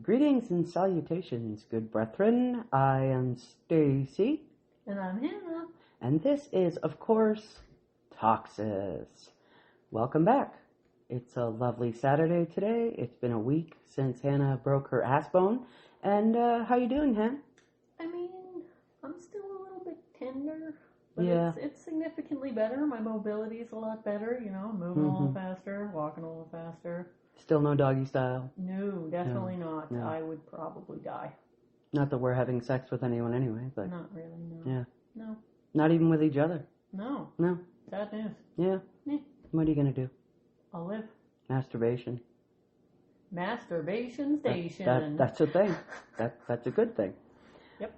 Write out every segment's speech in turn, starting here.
Greetings and salutations, good brethren. I am Stacy. And I'm Hannah. And this is, of course, Toxis. Welcome back. It's a lovely Saturday today. It's been a week since Hannah broke her ass bone. And how you doing, Han? I mean, I'm still a little bit tender. But yeah. It's significantly better. My mobility is a lot better. You know, moving a little faster, walking a little faster. Still no doggy style? No, definitely not. No. I would probably die. Not that we're having sex with anyone anyway, but... Not really, no. Yeah. No. Not even with each other? No. No. Sad news. Yeah. What are you going to do? I'll live. Masturbation. Masturbation station. That's a thing. That's a good thing. Yep.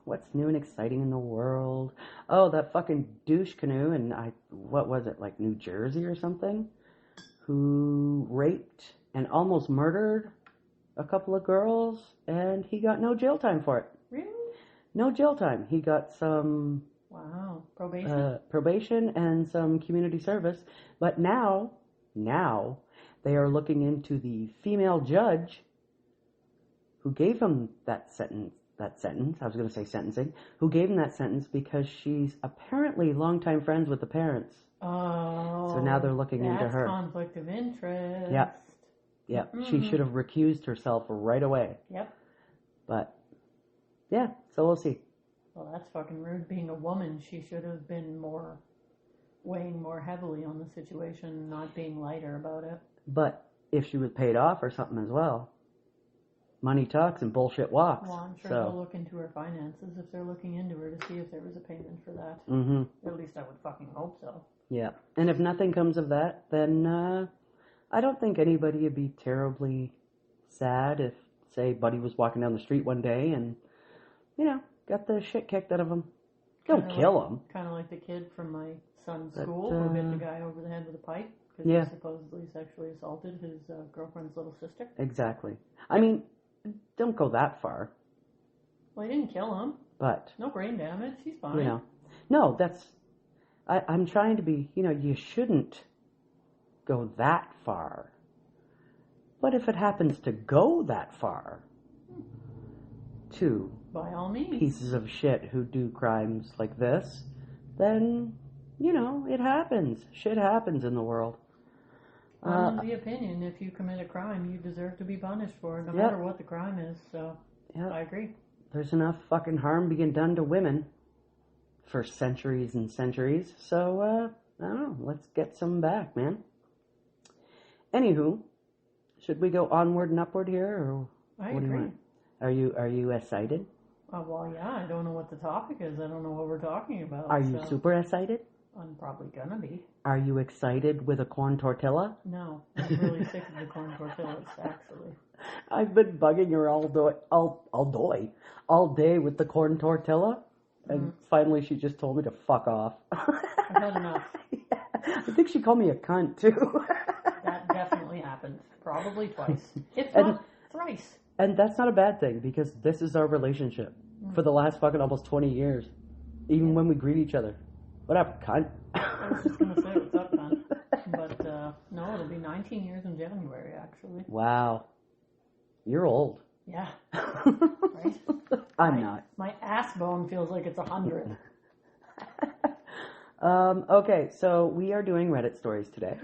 What's new and exciting in the world? Oh, that fucking douche canoe in, what was it, like New Jersey or something? Who raped and almost murdered a couple of girls, and he got no jail time for it. Really? No jail time. He got some... Wow. Probation? Probation and some community service. But now, they are looking into the female judge who gave him that sentence, I was going to say sentencing, who gave him that sentence because she's apparently longtime friends with the parents. Oh. So now they're looking into her. That's conflict of interest. Yep. Yep. Mm-hmm. She should have recused herself right away. Yep. But, yeah, so we'll see. Well, that's fucking rude. Being a woman, she should have been weighing more heavily on the situation, not being lighter about it. But if she was paid off or something as well, money talks and bullshit walks. Well, I'm sure they'll look into her finances if they're looking into her to see if there was a payment for that. Mm-hmm. At least I would fucking hope so. Yeah. And if nothing comes of that, then I don't think anybody would be terribly sad if, say, Buddy was walking down the street one day and, got the shit kicked out of him. Don't kill him. Kind of like the kid from my son's school who hit the guy over the head with a pipe because he supposedly sexually assaulted his girlfriend's little sister. Exactly. I mean, don't go that far. Well, he didn't kill him. But. No brain damage. He's fine. No, that's... I'm trying to be, you shouldn't go that far. But if it happens to go that far, to by all means, pieces of shit who do crimes like this, then, it happens. Shit happens in the world. I'm of the opinion, if you commit a crime, you deserve to be punished for it, no matter what the crime is, so I agree. There's enough fucking harm being done to women for centuries and centuries, so, I don't know, let's get some back, man. Anywho, should we go onward and upward here, or I what agree. do you want? Are you excited? Well, yeah, I don't know what the topic is. I don't know what we're talking about. Are you super excited? I'm probably gonna be. Are you excited with a corn tortilla? No, I'm really sick of the corn tortillas, actually. I've been bugging her all day with the corn tortilla, and finally she just told me to fuck off. I've had enough. Yeah. I think she called me a cunt, too. That definitely happened. Probably twice. If not, thrice. And that's not a bad thing, because this is our relationship for the last fucking almost 20 years. Even when we greet each other. What up, cunt? I was just going to say, what's up, cunt? But, no, it'll be 19 years in January, actually. Wow. You're old. Yeah. Right? I'm not. My ass bone feels like it's 100. Okay, so we are doing Reddit stories today.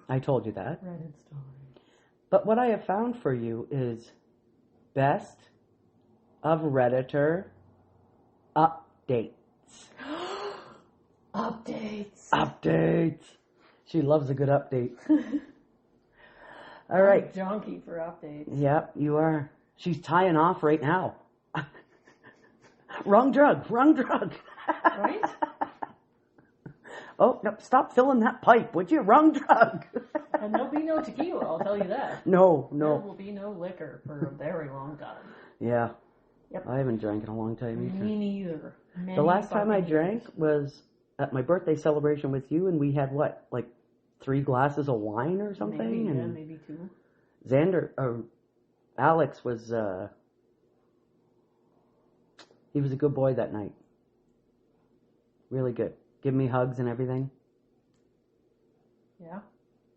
I told you that. Reddit stories. But what I have found for you is best of Redditor updates. Updates. She loves a good update. All right. I'm a junkie for updates. Yep, you are. She's tying off right now. Wrong drug. Right? Oh, no, stop filling that pipe, would you? Wrong drug. And there'll be no tequila, I'll tell you that. No. There will be no liquor for a very long time. Yeah. Yep. I haven't drank in a long time either. Me neither. The last time I drank was at my birthday celebration with you, and we had what, like 3 glasses of wine or something? Maybe 2. Alex was He was a good boy that night. Really good. Give me hugs and everything. Yeah.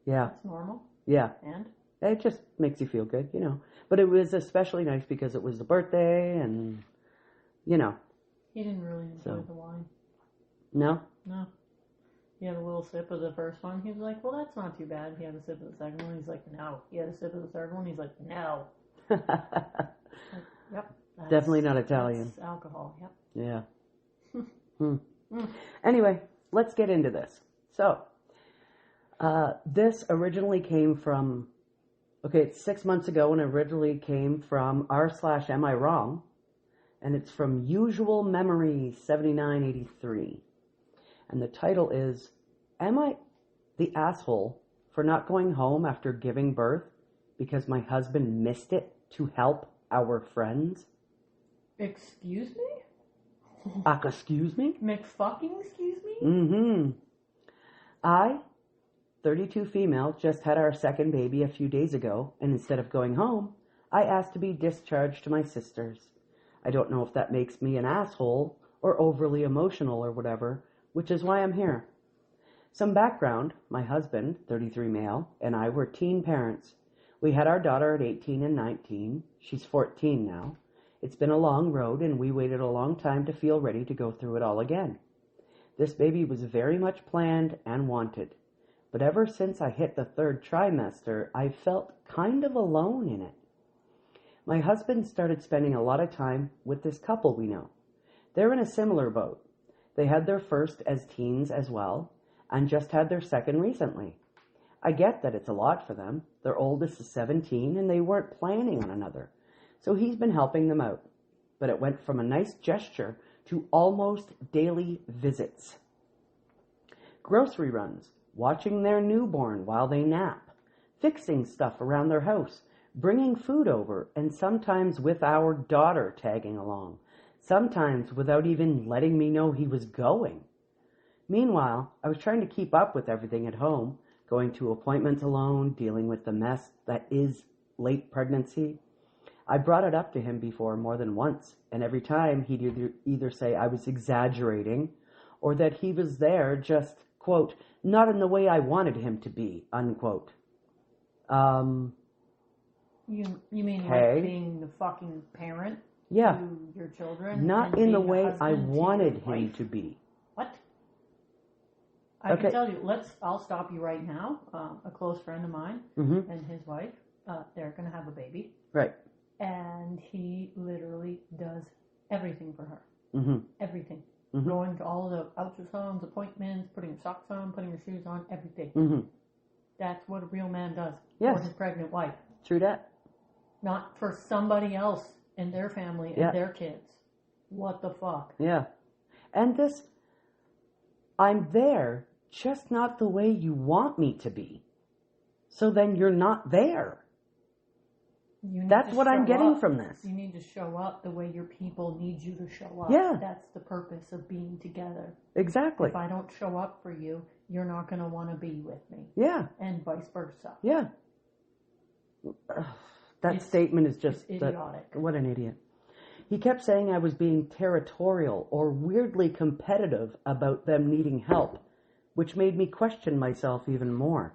Yeah. That's normal. Yeah. And? It just makes you feel good, you know. But it was especially nice because it was the birthday and, you know. He didn't really enjoy the wine. No? No. He had a little sip of the first one. He was like, well, that's not too bad. He had a sip of the second one. He's like, no. He had a sip of the third one. He's like, no. Like, yep. Definitely not Italian. That's alcohol, yep. Yeah. Anyway, let's get into this. So, this originally came from, it's 6 months ago, and originally came from r/am I wrong, and it's from Usual Memory 7983. And the title is, Am I the asshole for not going home after giving birth because my husband missed it to help our friends? Excuse me? Excuse me? McFucking excuse me? Mm-hmm. I, 32 female, just had our second baby a few days ago, and instead of going home, I asked to be discharged to my sisters. I don't know if that makes me an asshole or overly emotional or whatever, which is why I'm here. Some background, my husband, 33 male, and I were teen parents. We had our daughter at 18 and 19. She's 14 now. It's been a long road, and we waited a long time to feel ready to go through it all again. This baby was very much planned and wanted. But ever since I hit the third trimester, I felt kind of alone in it. My husband started spending a lot of time with this couple we know. They're in a similar boat. They had their first as teens as well, and just had their second recently. I get that it's a lot for them. Their oldest is 17, and they weren't planning on another. So he's been helping them out. But it went from a nice gesture to almost daily visits. Grocery runs, watching their newborn while they nap, fixing stuff around their house, bringing food over, and sometimes with our daughter tagging along, sometimes without even letting me know he was going. Meanwhile, I was trying to keep up with everything at home, going to appointments alone, dealing with the mess that is late pregnancy. I brought it up to him before more than once, and every time he'd either say I was exaggerating or that he was there just, quote, not in the way I wanted him to be, unquote. You mean okay. Like being the fucking parent yeah. to your children? Not in the way I wanted him to be. What? I can tell you, I'll stop you right now. A close friend of mine and his wife, they're going to have a baby. Right. And he literally does everything for her. Mm-hmm. Everything. Mm-hmm. Going to all the ultrasounds, appointments, putting her socks on, putting her shoes on, everything. Mm-hmm. That's what a real man does yes. for his pregnant wife. True that. Not for somebody else in their family and their kids. What the fuck? Yeah. And this, I'm there, just not the way you want me to be. So then you're not there. That's what I'm getting from this. You need to show up the way your people need you to show up. Yeah. That's the purpose of being together. Exactly. If I don't show up for you, you're not going to want to be with me. Yeah. And vice versa. Yeah. That statement is just idiotic. What an idiot. He kept saying I was being territorial or weirdly competitive about them needing help, which made me question myself even more.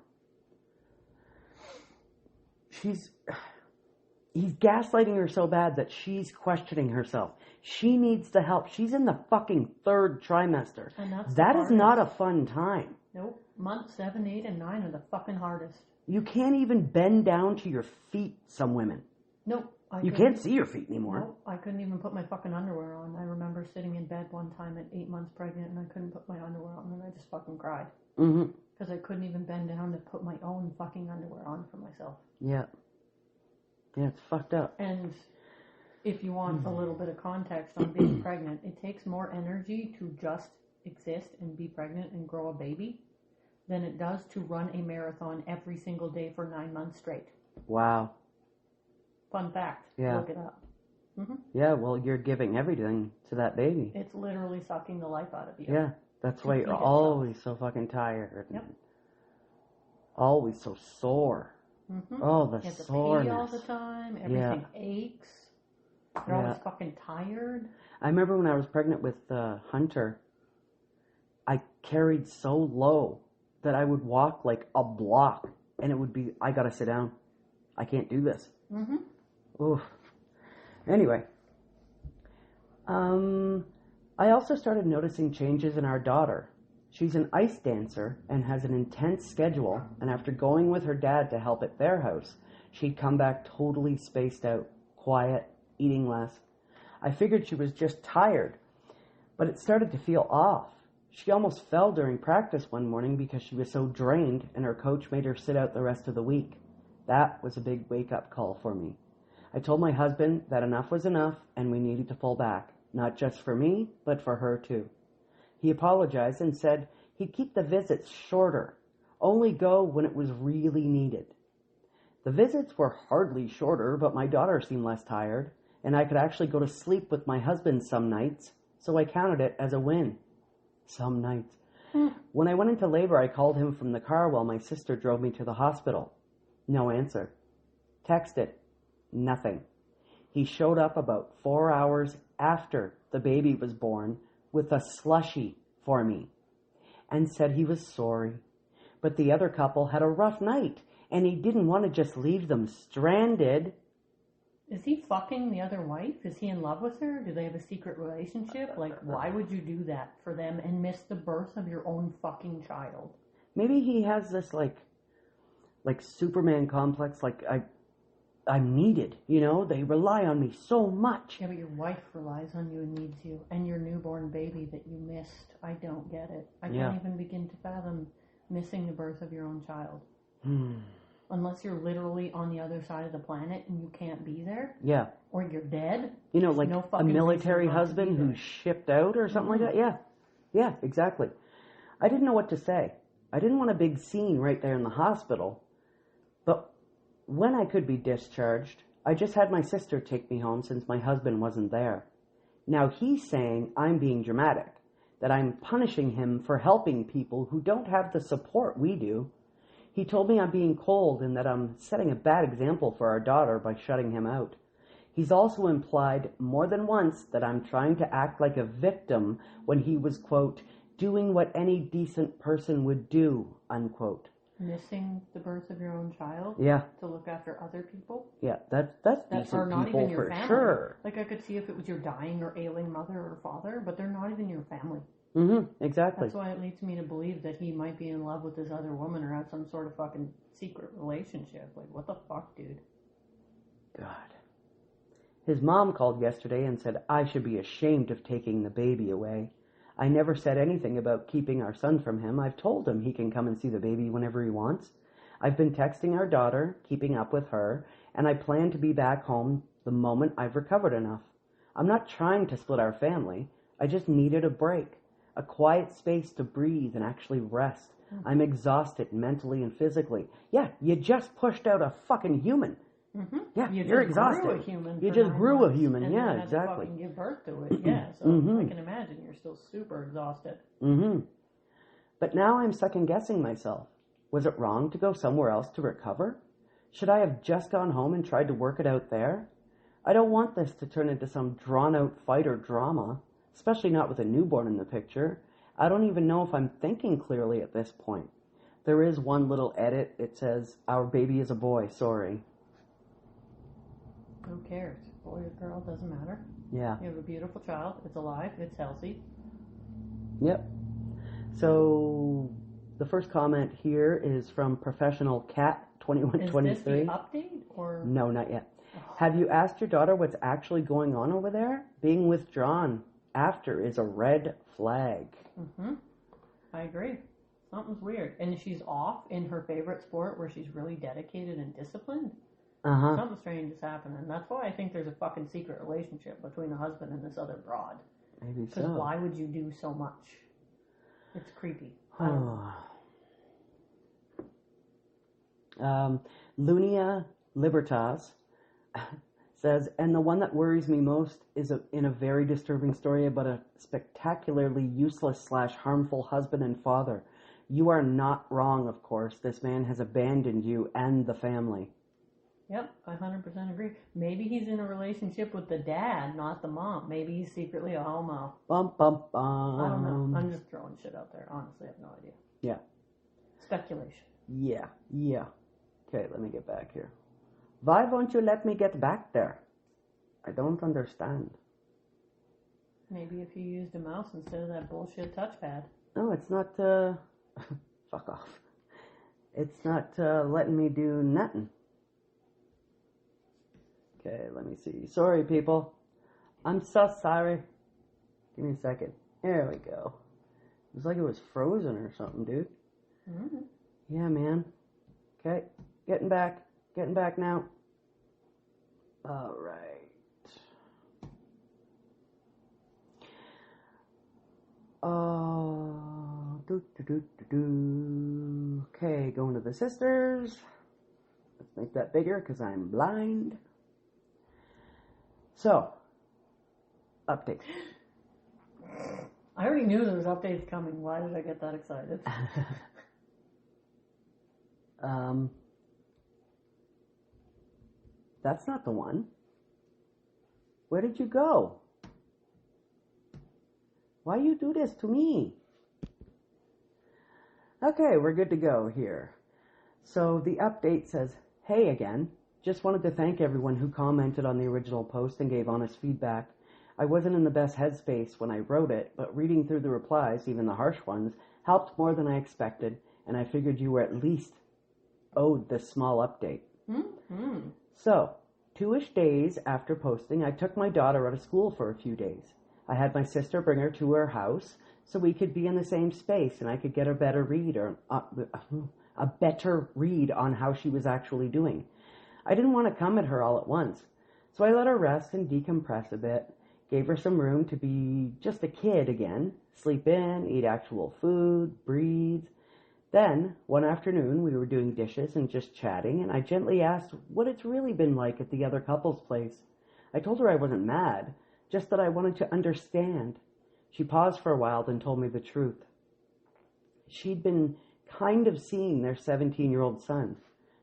He's gaslighting her so bad that she's questioning herself. She needs the help. She's in the fucking third trimester. And that is not a fun time. Nope. Months 7, 8, and 9 are the fucking hardest. You can't even bend down to your feet, some women. Nope. You can't see your feet anymore. Nope. I couldn't even put my fucking underwear on. I remember sitting in bed one time at 8 months pregnant and I couldn't put my underwear on and I just fucking cried. Mm-hmm. Because I couldn't even bend down to put my own fucking underwear on for myself. Yeah. Yeah, it's fucked up. And if you want a little bit of context on being pregnant, it takes more energy to just exist and be pregnant and grow a baby than it does to run a marathon every single day for 9 months straight. Wow. Fun fact. Yeah. Look it up. Mm-hmm. Yeah, well, you're giving everything to that baby. It's literally sucking the life out of you. Yeah, that's why you're always so fucking tired. Yep. And always so sore. Mm-hmm. Oh, the you have to soreness. pee all the time. Everything aches. You're always fucking tired. I remember when I was pregnant with Hunter, I carried so low that I would walk like a block, and it would be, I gotta sit down. I can't do this. Oof. Anyway, I also started noticing changes in our daughter. She's an ice dancer and has an intense schedule, and after going with her dad to help at their house, she'd come back totally spaced out, quiet, eating less. I figured she was just tired, but it started to feel off. She almost fell during practice one morning because she was so drained, and her coach made her sit out the rest of the week. That was a big wake-up call for me. I told my husband that enough was enough and we needed to pull back, not just for me, but for her too. He apologized and said he'd keep the visits shorter, only go when it was really needed. The visits were hardly shorter, but my daughter seemed less tired, and I could actually go to sleep with my husband some nights, so I counted it as a win. Some nights. When I went into labor, I called him from the car while my sister drove me to the hospital. No answer. Texted. Nothing. He showed up about 4 hours after the baby was born with a slushie for me and said he was sorry, but the other couple had a rough night and he didn't want to just leave them stranded. Is he fucking the other wife? Is he in love with her? Do they have a secret relationship? Like, why would you do that for them and miss the birth of your own fucking child? Maybe he has this like Superman complex, like I'm needed, you know? They rely on me so much. Yeah, but your wife relies on you and needs you. And your newborn baby that you missed. I don't get it. I can't even begin to fathom missing the birth of your own child. Unless you're literally on the other side of the planet and you can't be there. Yeah. Or you're dead. You know, like a military husband who's shipped out or something like that. Yeah. Yeah, exactly. I didn't know what to say. I didn't want a big scene right there in the hospital. But when I could be discharged, I just had my sister take me home since my husband wasn't there. Now he's saying I'm being dramatic, that I'm punishing him for helping people who don't have the support we do. He told me I'm being cold and that I'm setting a bad example for our daughter by shutting him out. He's also implied more than once that I'm trying to act like a victim when he was, quote, doing what any decent person would do, unquote. Missing the birth of your own child? Yeah. To look after other people? Yeah, that's decent are not people even your for family. sure. Like, I could see if it was your dying or ailing mother or father, but they're not even your family. Exactly. That's why it leads me to believe that he might be in love with this other woman or have some sort of fucking secret relationship. Like, what the fuck, dude? God. His mom called yesterday and said I should be ashamed of taking the baby away. I never said anything about keeping our son from him. I've told him he can come and see the baby whenever he wants. I've been texting our daughter, keeping up with her, and I plan to be back home the moment I've recovered enough. I'm not trying to split our family. I just needed a break, a quiet space to breathe and actually rest. I'm exhausted mentally and physically. Yeah, you just pushed out a fucking human. Yeah, you're exhausted. You just grew a human. And yeah, then exactly. Had to fucking give birth to it. Yeah, so I can imagine you're still super exhausted. But now I'm second guessing myself. Was it wrong to go somewhere else to recover? Should I have just gone home and tried to work it out there? I don't want this to turn into some drawn-out fight or drama, especially not with a newborn in the picture. I don't even know if I'm thinking clearly at this point. There is one little edit. It says, our baby is a boy, sorry. Who cares? Boy or girl, doesn't matter. Yeah. You have a beautiful child. It's alive. It's healthy. Yep. So the first comment here is from Professional Cat 2123. Is this the update or? No, not yet. Have you asked your daughter what's actually going on over there? Being withdrawn after is a red flag. I agree. Something's weird. And she's off in her favorite sport where she's really dedicated and disciplined. Something strange is happening. That's why I think there's a fucking secret relationship between the husband and this other broad. Maybe so. Because why would you do so much? It's creepy. Lunia Libertas says, and the one that worries me most is in a very disturbing story about a spectacularly useless / harmful husband and father. You are not wrong, of course. This man has abandoned you and the family. Yep, I 100% agree. Maybe he's in a relationship with the dad, not the mom. Maybe he's secretly a homo. Bum, bum, bum. I don't know. I'm just throwing shit out there. Honestly, I have no idea. Yeah. Speculation. Yeah. Okay, let me get back here. Why won't you let me get back there? I don't understand. Maybe if you used a mouse instead of that bullshit touchpad. No, it's not, fuck off. It's not, letting me do nothing. Okay, let me see. Sorry, people. I'm so sorry. Give me a second. There we go. It was like it was frozen or something, dude. Mm-hmm. Yeah, man. Okay, getting back now. All right. Okay, going to the sisters. Let's make that bigger because I'm blind. So, update. I already knew there was updates coming. Why did I get that excited? That's not the one. Where did you go? Why you do this to me? Okay, we're good to go here. So the update says, hey again. Just wanted to thank everyone who commented on the original post and gave honest feedback. I wasn't in the best headspace when I wrote it, but reading through the replies, even the harsh ones, helped more than I expected, and I figured you were at least owed this small update. Mm-hmm. So, 2-ish days after posting, I took my daughter out of school for a few days. I had my sister bring her to her house so we could be in the same space and I could get a better read on how she was actually doing. I didn't want to come at her all at once, so I let her rest and decompress a bit, gave her some room to be just a kid again, sleep in, eat actual food, breathe. Then, one afternoon, we were doing dishes and just chatting, and I gently asked what it's really been like at the other couple's place. I told her I wasn't mad, just that I wanted to understand. She paused for a while, then told me the truth. She'd been kind of seeing their 17-year-old son,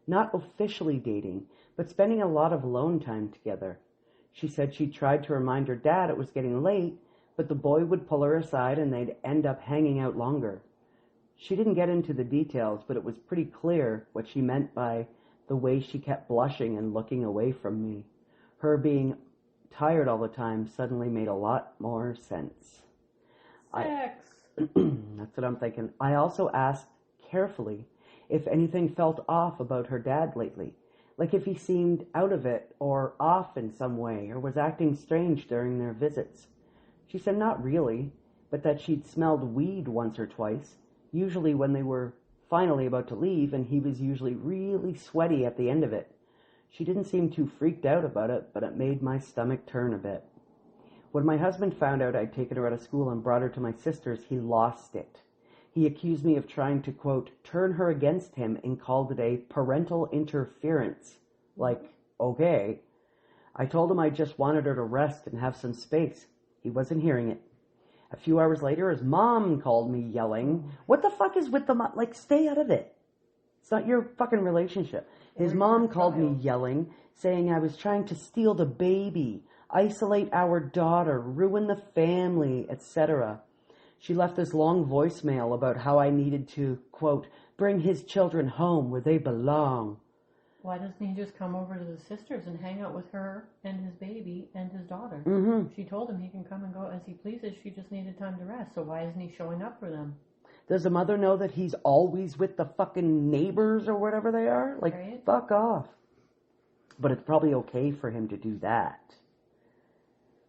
not officially dating, but spending a lot of alone time together. She said she tried to remind her dad it was getting late, but the boy would pull her aside and they'd end up hanging out longer. She didn't get into the details, but it was pretty clear what she meant by the way she kept blushing and looking away from me. Her being tired all the time suddenly made a lot more sense. Sex. That's what I'm thinking. I also asked carefully if anything felt off about her dad lately, like if he seemed out of it or off in some way or was acting strange during their visits. She said not really, but that she'd smelled weed once or twice, usually when they were finally about to leave, and he was usually really sweaty at the end of it. She didn't seem too freaked out about it, but it made my stomach turn a bit. When my husband found out I'd taken her out of school and brought her to my sister's, he lost it. He accused me of trying to, quote, turn her against him and called it a parental interference. Like, okay. I told him I just wanted her to rest and have some space. He wasn't hearing it. A few hours later, his mom called me yelling, what the fuck is with the mom? Like, stay out of it. It's not your fucking relationship. His mom called me yelling, saying I was trying to steal the baby, isolate our daughter, ruin the family, etc. She left this long voicemail about how I needed to, quote, bring his children home where they belong. Why doesn't he just come over to the sisters and hang out with her and his baby and his daughter? Mm-hmm. She told him he can come and go as he pleases. She just needed time to rest. So why isn't he showing up for them? Does the mother know that he's always with the fucking neighbors or whatever they are? Like, right? Fuck off. But it's probably okay for him to do that.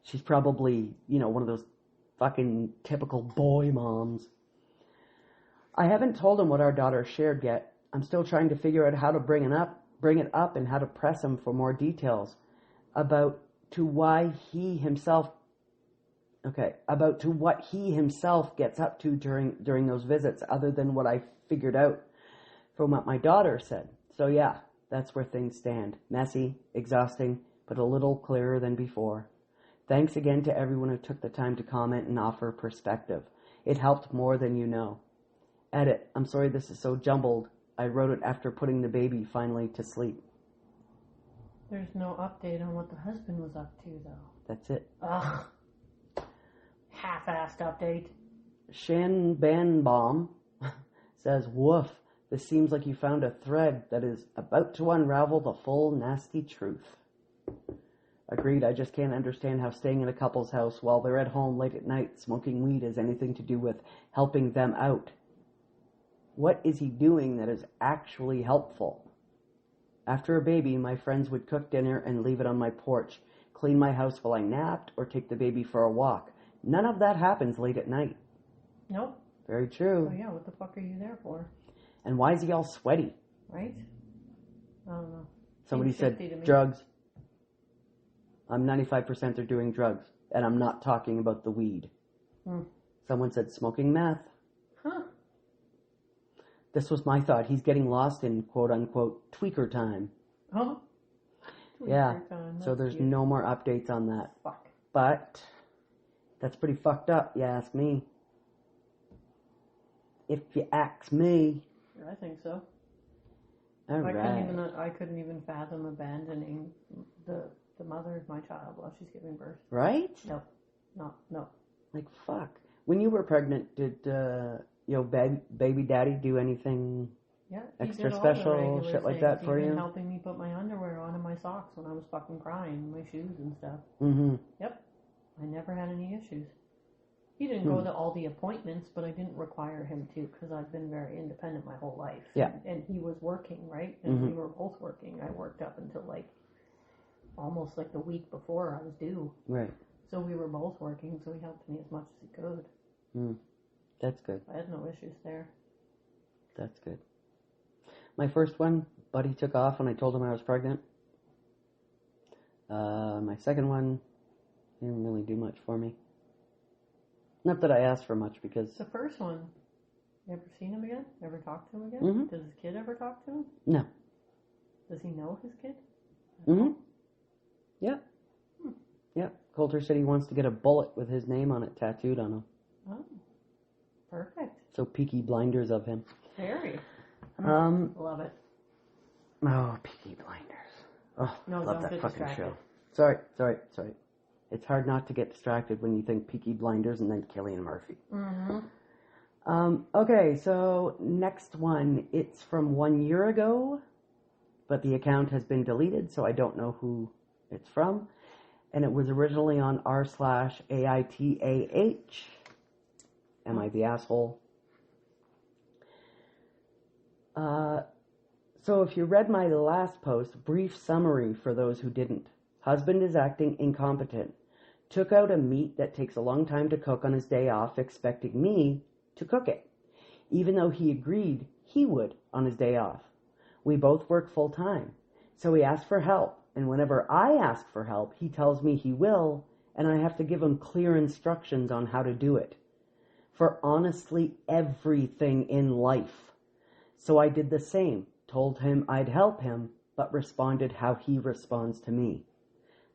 She's probably, one of those fucking typical boy moms. I haven't told him what our daughter shared yet. I'm still trying to figure out how to bring it up and how to press him for more details about to what he himself gets up to during those visits, other than what I figured out from what my daughter said. So yeah, that's where things stand. Messy, exhausting, but a little clearer than before. Thanks again to everyone who took the time to comment and offer perspective. It helped more than you know. Edit. I'm sorry this is so jumbled. I wrote it after putting the baby finally to sleep. There's no update on what the husband was up to, though. That's it. Ugh. Half-assed update. Shan Banbaum says, woof, this seems like you found a thread that is about to unravel the full nasty truth. Agreed, I just can't understand how staying in a couple's house while they're at home late at night smoking weed has anything to do with helping them out. What is he doing that is actually helpful? After a baby, my friends would cook dinner and leave it on my porch, clean my house while I napped, or take the baby for a walk. None of that happens late at night. Nope. Very true. So yeah, what the fuck are you there for? And why is he all sweaty? Right? I don't know. Somebody Seems said shifty to me. drugs. I'm 95% they're doing drugs. And I'm not talking about the weed. Someone said smoking meth. Huh. This was my thought. He's getting lost in quote-unquote tweaker time. Huh? Yeah. Time. So there's no more updates on that. Fuck. But that's pretty fucked up, you ask me. If you ask me. I think so. All I right. couldn't even fathom abandoning the mother of my child while she's giving birth. Right? No. Like, fuck. When you were pregnant, did baby daddy do anything Yeah, extra did all special, the regular shit like things, that for even you? helping me put my underwear on and my socks when I was fucking crying, my shoes and stuff. Mm-hmm. Yep. I never had any issues. He didn't go to all the appointments, but I didn't require him to because I've been very independent my whole life. Yeah. And he was working, right? And we were both working. I worked up until almost the week before I was due. Right. So we were both working, so he helped me as much as he could. That's good. I had no issues there. That's good. My first one, Buddy took off when I told him I was pregnant. My second one didn't really do much for me. Not that I asked for much because... The first one, you ever seen him again? Ever talked to him again? Mm-hmm. Does his kid ever talk to him? No. Does he know his kid? Mm-hmm. Yep. Yep. Coulter said he wants to get a bullet with his name on it tattooed on him. Oh, perfect. So Peaky Blinders of him. Very. Love it. Oh, Peaky Blinders. Oh, No, love don't that get fucking distracted. show. Sorry. It's hard not to get distracted when you think Peaky Blinders and then Cillian Murphy. Mm-hmm. Okay, so next one. It's from 1 year ago, but the account has been deleted, so I don't know who it's from. And it was originally on r/AITAH. Am I the asshole? So if you read my last post, brief summary for those who didn't. Husband is acting incompetent. Took out a meat that takes a long time to cook on his day off, expecting me to cook it, even though he agreed he would on his day off. We both work full time, so he asked for help, and whenever I ask for help, he tells me he will, and I have to give him clear instructions on how to do it. For honestly everything in life. So I did the same, told him I'd help him, but responded how he responds to me.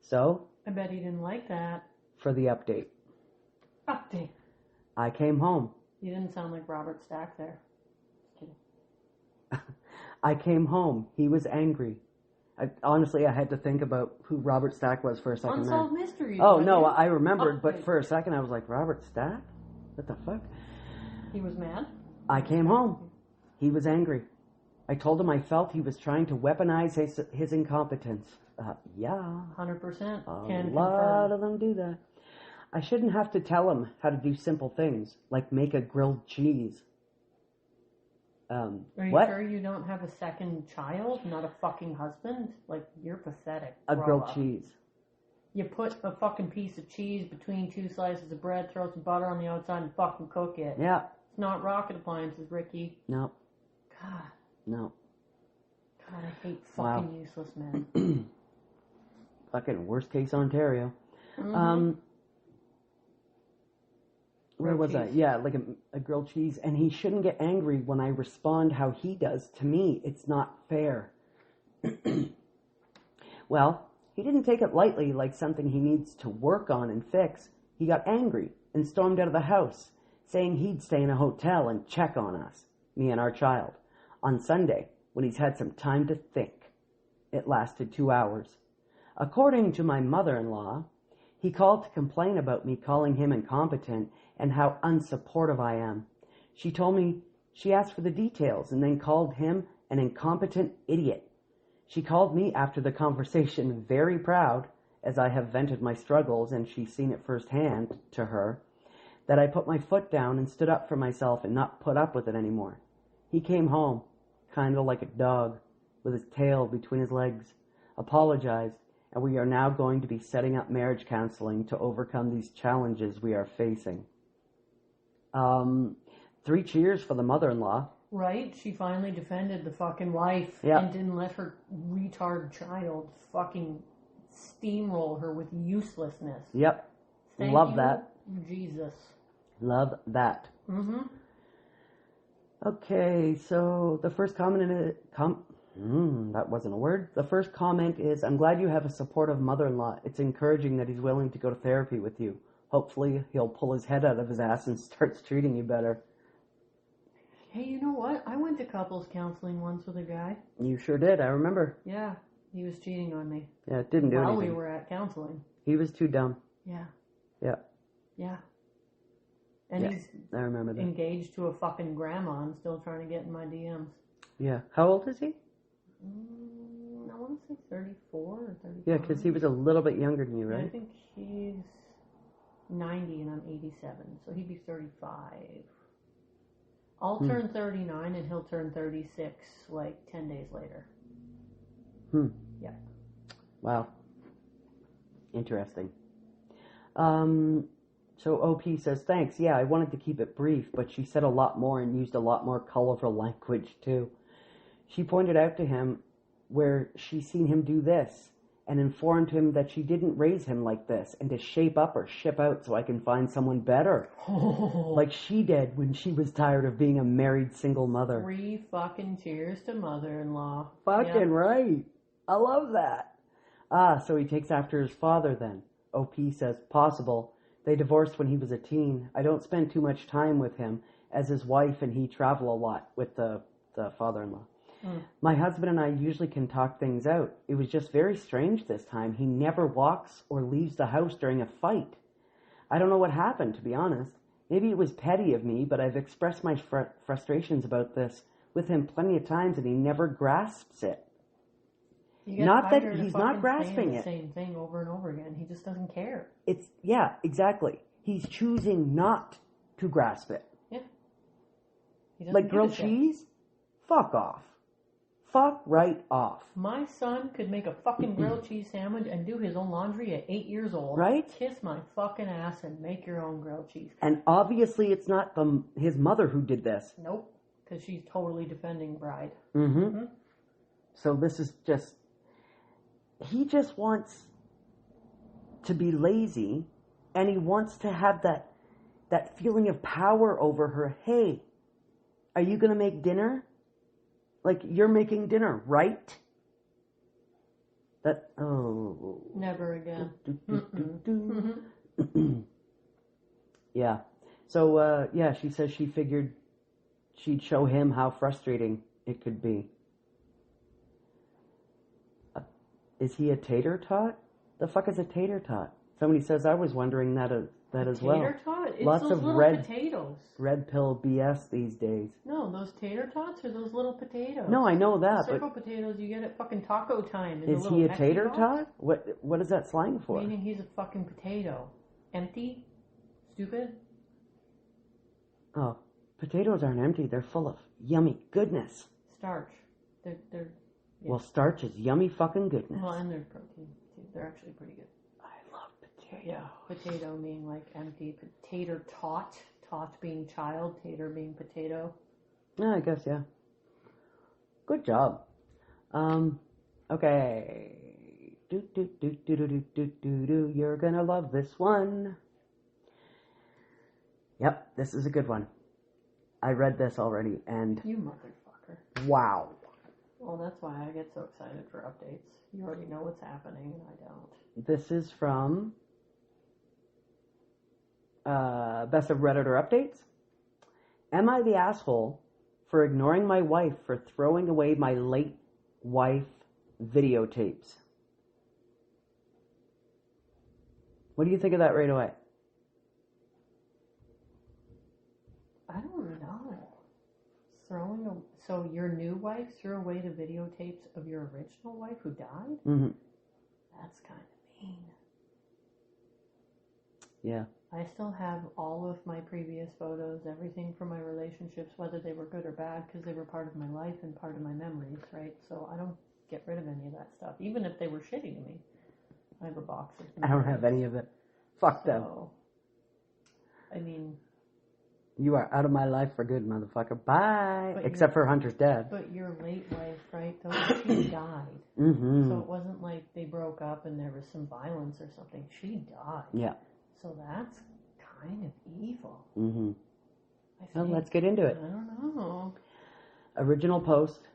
So, I bet he didn't like that. for the update. Update. I came home. You didn't sound like Robert Stack there. Just kidding. I came home. He was angry. Honestly, I had to think about who Robert Stack was for a second. Unsolved Mysteries. Oh, wasn't no, it? I remembered, Update. but for a second I was like, Robert Stack? What the fuck? He was mad? I came home. He was angry. I told him I felt he was trying to weaponize his incompetence. Yeah. 100%. A Can lot confirm. of them do that. I shouldn't have to tell him how to do simple things, like make a grilled cheese. Are you What? sure you don't have a second child, not a fucking husband? Like, you're pathetic. A Grow grilled up. cheese. You put a fucking piece of cheese between two slices of bread, throw some butter on the outside, and fucking cook it. Yeah. It's not rocket appliances, Ricky. No. God, No. I hate Wow. fucking useless men. Fucking worst case Ontario. Mhm. Where Grilled was I? cheese. Yeah, like a grilled cheese. And he shouldn't get angry when I respond how he does to me. It's not fair. Well, he didn't take it lightly like something he needs to work on and fix. He got angry and stormed out of the house, saying he'd stay in a hotel and check on us, me and our child, on Sunday when he's had some time to think. It lasted 2 hours. According to my mother-in-law, he called to complain about me calling him incompetent and how unsupportive I am. She told me she asked for the details and then called him an incompetent idiot. She called me after the conversation very proud, as I have vented my struggles and she's seen it firsthand to her, that I put my foot down and stood up for myself and not put up with it anymore. He came home, kind of like a dog, with his tail between his legs, apologized, and we are now going to be setting up marriage counseling to overcome these challenges we are facing. 3 cheers for the mother-in-law. Right? She finally defended the fucking wife Yep. and didn't let her retard child fucking steamroll her with uselessness. Yep. Thank Love you, that. Jesus. Love that. Mm-hmm. Okay, so the first comment in it, that wasn't a word. The first comment is, I'm glad you have a supportive mother-in-law. It's encouraging that he's willing to go to therapy with you. Hopefully he'll pull his head out of his ass and starts treating you better. Hey, you know what? I went to couples counseling once with a guy. You sure did, I remember. Yeah, he was cheating on me. Yeah, it didn't do while anything. we were at counseling. He was too dumb. Yeah. Yeah, Yeah. And Yeah, he's I remember that. engaged to a fucking grandma and still trying to get in my DMs. Yeah. How old is he? I want to say 34 or 35. Yeah, because he was a little bit younger than you, I right? think he's 90 and I'm 87, so he'd be 35. I'll turn 39 and he'll turn 36 like 10 days later. Yeah. Wow. Interesting. So OP says, thanks. Yeah, I wanted to keep it brief, but she said a lot more and used a lot more colorful language too. She pointed out to him where she's seen him do this and informed him that she didn't raise him like this and to shape up or ship out so I can find someone better. Like she did when she was tired of being a married single mother. 3 fucking cheers to mother-in-law. Fucking Yep. right. I love that. So he takes after his father then. OP says, possible. They divorced when he was a teen. I don't spend too much time with him as his wife and he travel a lot with the father-in-law. My husband and I usually can talk things out. It was just very strange this time. He never walks or leaves the house during a fight. I don't know what happened, to be honest. Maybe it was petty of me, but I've expressed my frustrations about this with him plenty of times and he never grasps it. You get Not that tired of he's not fucking grasping saying it. the same thing over and over again. He just doesn't care. Yeah, exactly. He's choosing not to grasp it. Yeah. He doesn't Like give a grilled shit. cheese? Fuck off. Fuck right off. My son could make a fucking grilled cheese sandwich and do his own laundry at 8 years old. Right? Kiss my fucking ass and make your own grilled cheese. And obviously it's not his mother who did this. Nope. Because she's totally defending Bride. Mm-hmm. So this is just... He just wants to be lazy and he wants to have that feeling of power over her. Hey, are you going to make dinner? Like, you're making dinner, right? Never again. Yeah. So, she says she figured she'd show him how frustrating it could be. Is he a tater tot? The fuck is a tater tot? Somebody says I was wondering that as well. Tater tot? It's Lots those of little red potatoes. red pill BS these days. No, those tater tots are those little potatoes. No, I know that, Circle but potatoes you get at fucking taco time. In is the little he a Mexi tater box. tot? What is that slang for? Meaning he's a fucking potato. Empty? Stupid? Oh, potatoes aren't empty. They're full of yummy goodness. Starch. They're yeah. Well, starch is yummy fucking goodness. Well, and there's protein too. They're actually pretty good. I love potato. Yeah, potato being like empty. Tater tot. Tot being child. Tater being potato. Yeah, I guess, yeah. Good job. Okay. You're gonna love this one. Yep, this is a good one. I read this already, and You motherfucker. wow. Well, that's why I get so excited for updates. You already know what's happening, and I don't. This is from Best of Redditor Updates. Am I the asshole for ignoring my wife for throwing away my late wife videotapes? What do you think of that right away? I don't know. So your new wife threw away the videotapes of your original wife who died? Mm-hmm. That's kind of mean. Yeah. I still have all of my previous photos, everything from my relationships, whether they were good or bad, because they were part of my life and part of my memories, right? So I don't get rid of any of that stuff, even if they were shitty to me. I have a box of them. I don't have any of it. Fuck them. I mean... You are out of my life for good, motherfucker. Bye. Except for Hunter's dad. But your late wife, right? She died. Mm-hmm. So it wasn't like they broke up and there was some violence or something. She died. Yeah. So that's kind of evil. Mm-hmm. Well, let's get into it. I don't know. Original post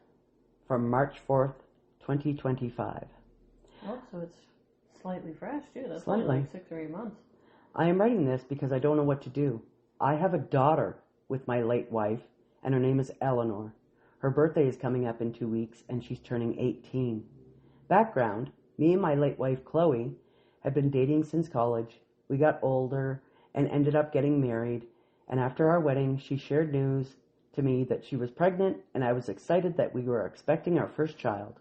from March 4th, 2025. Oh, so it's slightly fresh, too. That's Slightly. only like 6 or 8 months. I am writing this because I don't know what to do. I have a daughter with my late wife, and her name is Eleanor. Her birthday is coming up in 2 weeks, and she's turning 18. Background, me and my late wife, Chloe, had been dating since college. We got older and ended up getting married, and after our wedding, she shared news to me that she was pregnant, and I was excited that we were expecting our first child.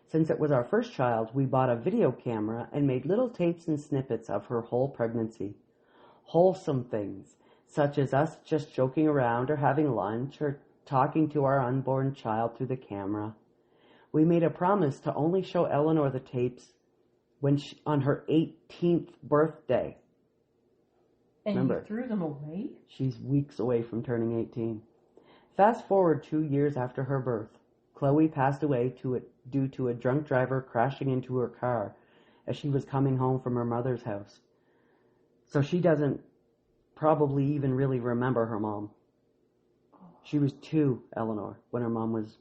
Since it was our first child, we bought a video camera and made little tapes and snippets of her whole pregnancy. Wholesome things, such as us just joking around or having lunch or talking to our unborn child through the camera. We made a promise to only show Eleanor the tapes on her 18th birthday. And Remember, you threw them away? She's weeks away from turning 18. Fast forward 2 years after her birth. Chloe passed away due to a drunk driver crashing into her car as she was coming home from her mother's house. So she doesn't probably even really remember her mom. She was 2, Eleanor, when her mom was...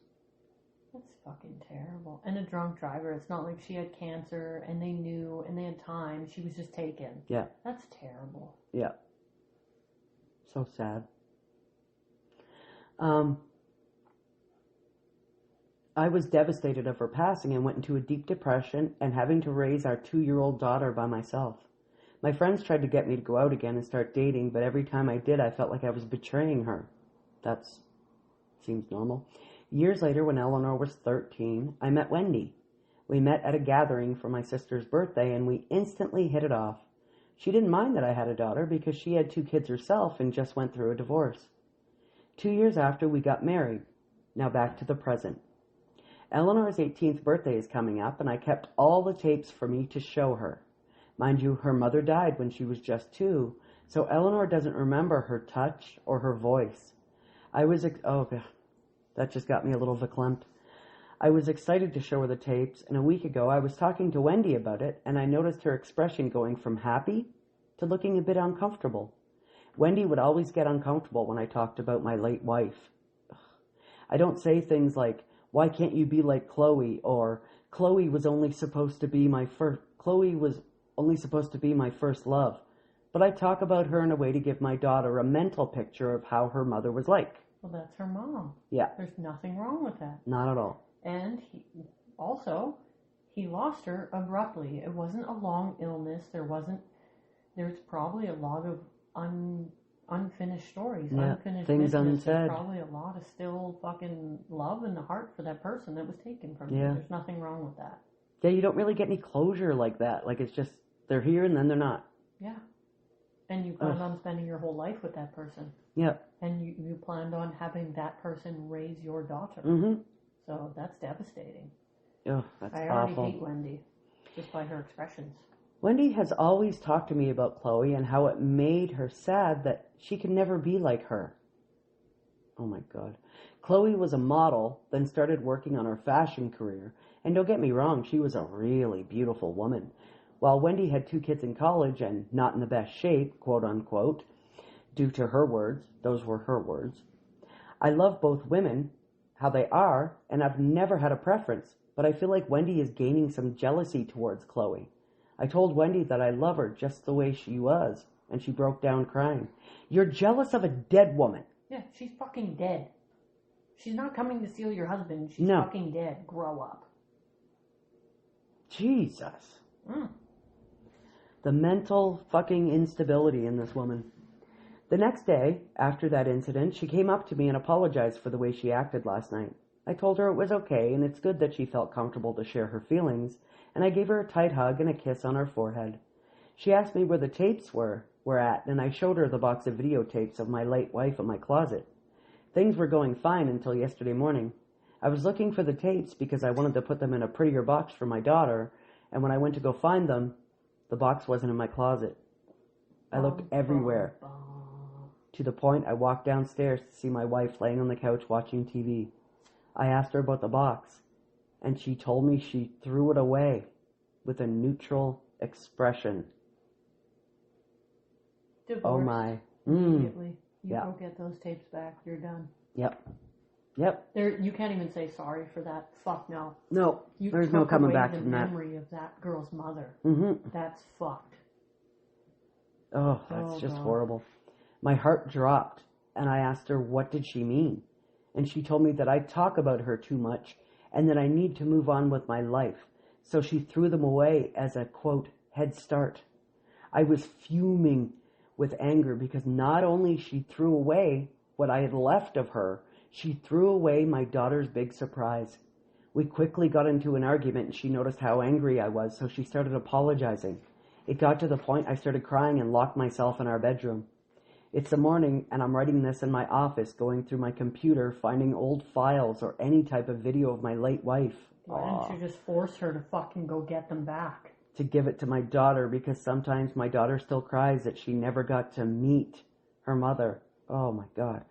That's fucking terrible. And a drunk driver. It's not like she had cancer and they knew and they had time. She was just taken. Yeah. That's terrible. Yeah. So sad. I was devastated of her passing and went into a deep depression and having to raise our 2-year-old daughter by myself. My friends tried to get me to go out again and start dating, but every time I did, I felt like I was betraying her. That seems normal. Years later, when Eleanor was 13, I met Wendy. We met at a gathering for my sister's birthday, and we instantly hit it off. She didn't mind that I had a daughter because she had 2 kids herself and just went through a divorce. 2 years after, we got married. Now back to the present. Eleanor's 18th birthday is coming up, and I kept all the tapes for me to show her. Mind you, her mother died when she was just 2, so Eleanor doesn't remember her touch or her voice. That just got me a little verklempt. I was excited to show her the tapes, and a week ago I was talking to Wendy about it, and I noticed her expression going from happy to looking a bit uncomfortable. Wendy would always get uncomfortable when I talked about my late wife. I don't say things like, "Why can't you be like Chloe?" or Chloe was only supposed to be my first love. But I talk about her in a way to give my daughter a mental picture of how her mother was like. Well, that's her mom. Yeah. There's nothing wrong with that. Not at all. And he lost her abruptly. It wasn't a long illness. There's probably a lot of unfinished stories, yeah, unfinished things business. unsaid. There's probably a lot of still fucking love in the heart for that person that was taken from you. There's nothing wrong with that. Yeah, you don't really get any closure like that. Like, it's just, they're here and then they're not. Yeah. And you planned on spending your whole life with that person. Yeah. And you planned on having that person raise your daughter. Mm-hmm. So that's devastating. Oh, that's awful. I already hate Wendy, just by her expressions. Wendy has always talked to me about Chloe and how it made her sad that she could never be like her. Oh my God. Chloe was a model, then started working on her fashion career. And don't get me wrong, she was a really beautiful woman. While Wendy had 2 kids in college and not in the best shape, quote unquote, due to her words, those were her words. I love both women, how they are, and I've never had a preference, but I feel like Wendy is gaining some jealousy towards Chloe. I told Wendy that I love her just the way she was, and she broke down crying. You're jealous of a dead woman. Yeah, she's fucking dead. She's not coming to steal your husband. She's fucking dead. Grow up. Jesus. The mental fucking instability in this woman. The next day, after that incident, she came up to me and apologized for the way she acted last night. I told her it was okay, and it's good that she felt comfortable to share her feelings, and I gave her a tight hug and a kiss on her forehead. She asked me where the tapes were at, and I showed her the box of videotapes of my late wife in my closet. Things were going fine until yesterday morning. I was looking for the tapes because I wanted to put them in a prettier box for my daughter, and when I went to go find them, the box wasn't in my closet. I looked everywhere, to the point I walked downstairs to see my wife laying on the couch watching TV. I asked her about the box, and she told me she threw it away with a neutral expression. Divorce. Oh my. Immediately. You Yeah. go get those tapes back. You're done. Yep. You can't even say sorry for that. Fuck no. No, You there's took no coming away back the from that. memory of that girl's mother. Mm-hmm. That's fucked. Oh, that's just God. horrible. My heart dropped, and I asked her, what did she mean? And she told me that I talk about her too much, and that I need to move on with my life. So she threw them away as a, quote, head start. I was fuming with anger because not only she threw away what I had left of her, she threw away my daughter's big surprise. We quickly got into an argument, and she noticed how angry I was, so she started apologizing. It got to the point I started crying and locked myself in our bedroom. It's the morning, and I'm writing this in my office, going through my computer, finding old files or any type of video of my late wife. Why didn't you just force her to fucking go get them back? To give it to my daughter, because sometimes my daughter still cries that she never got to meet her mother. Oh my God.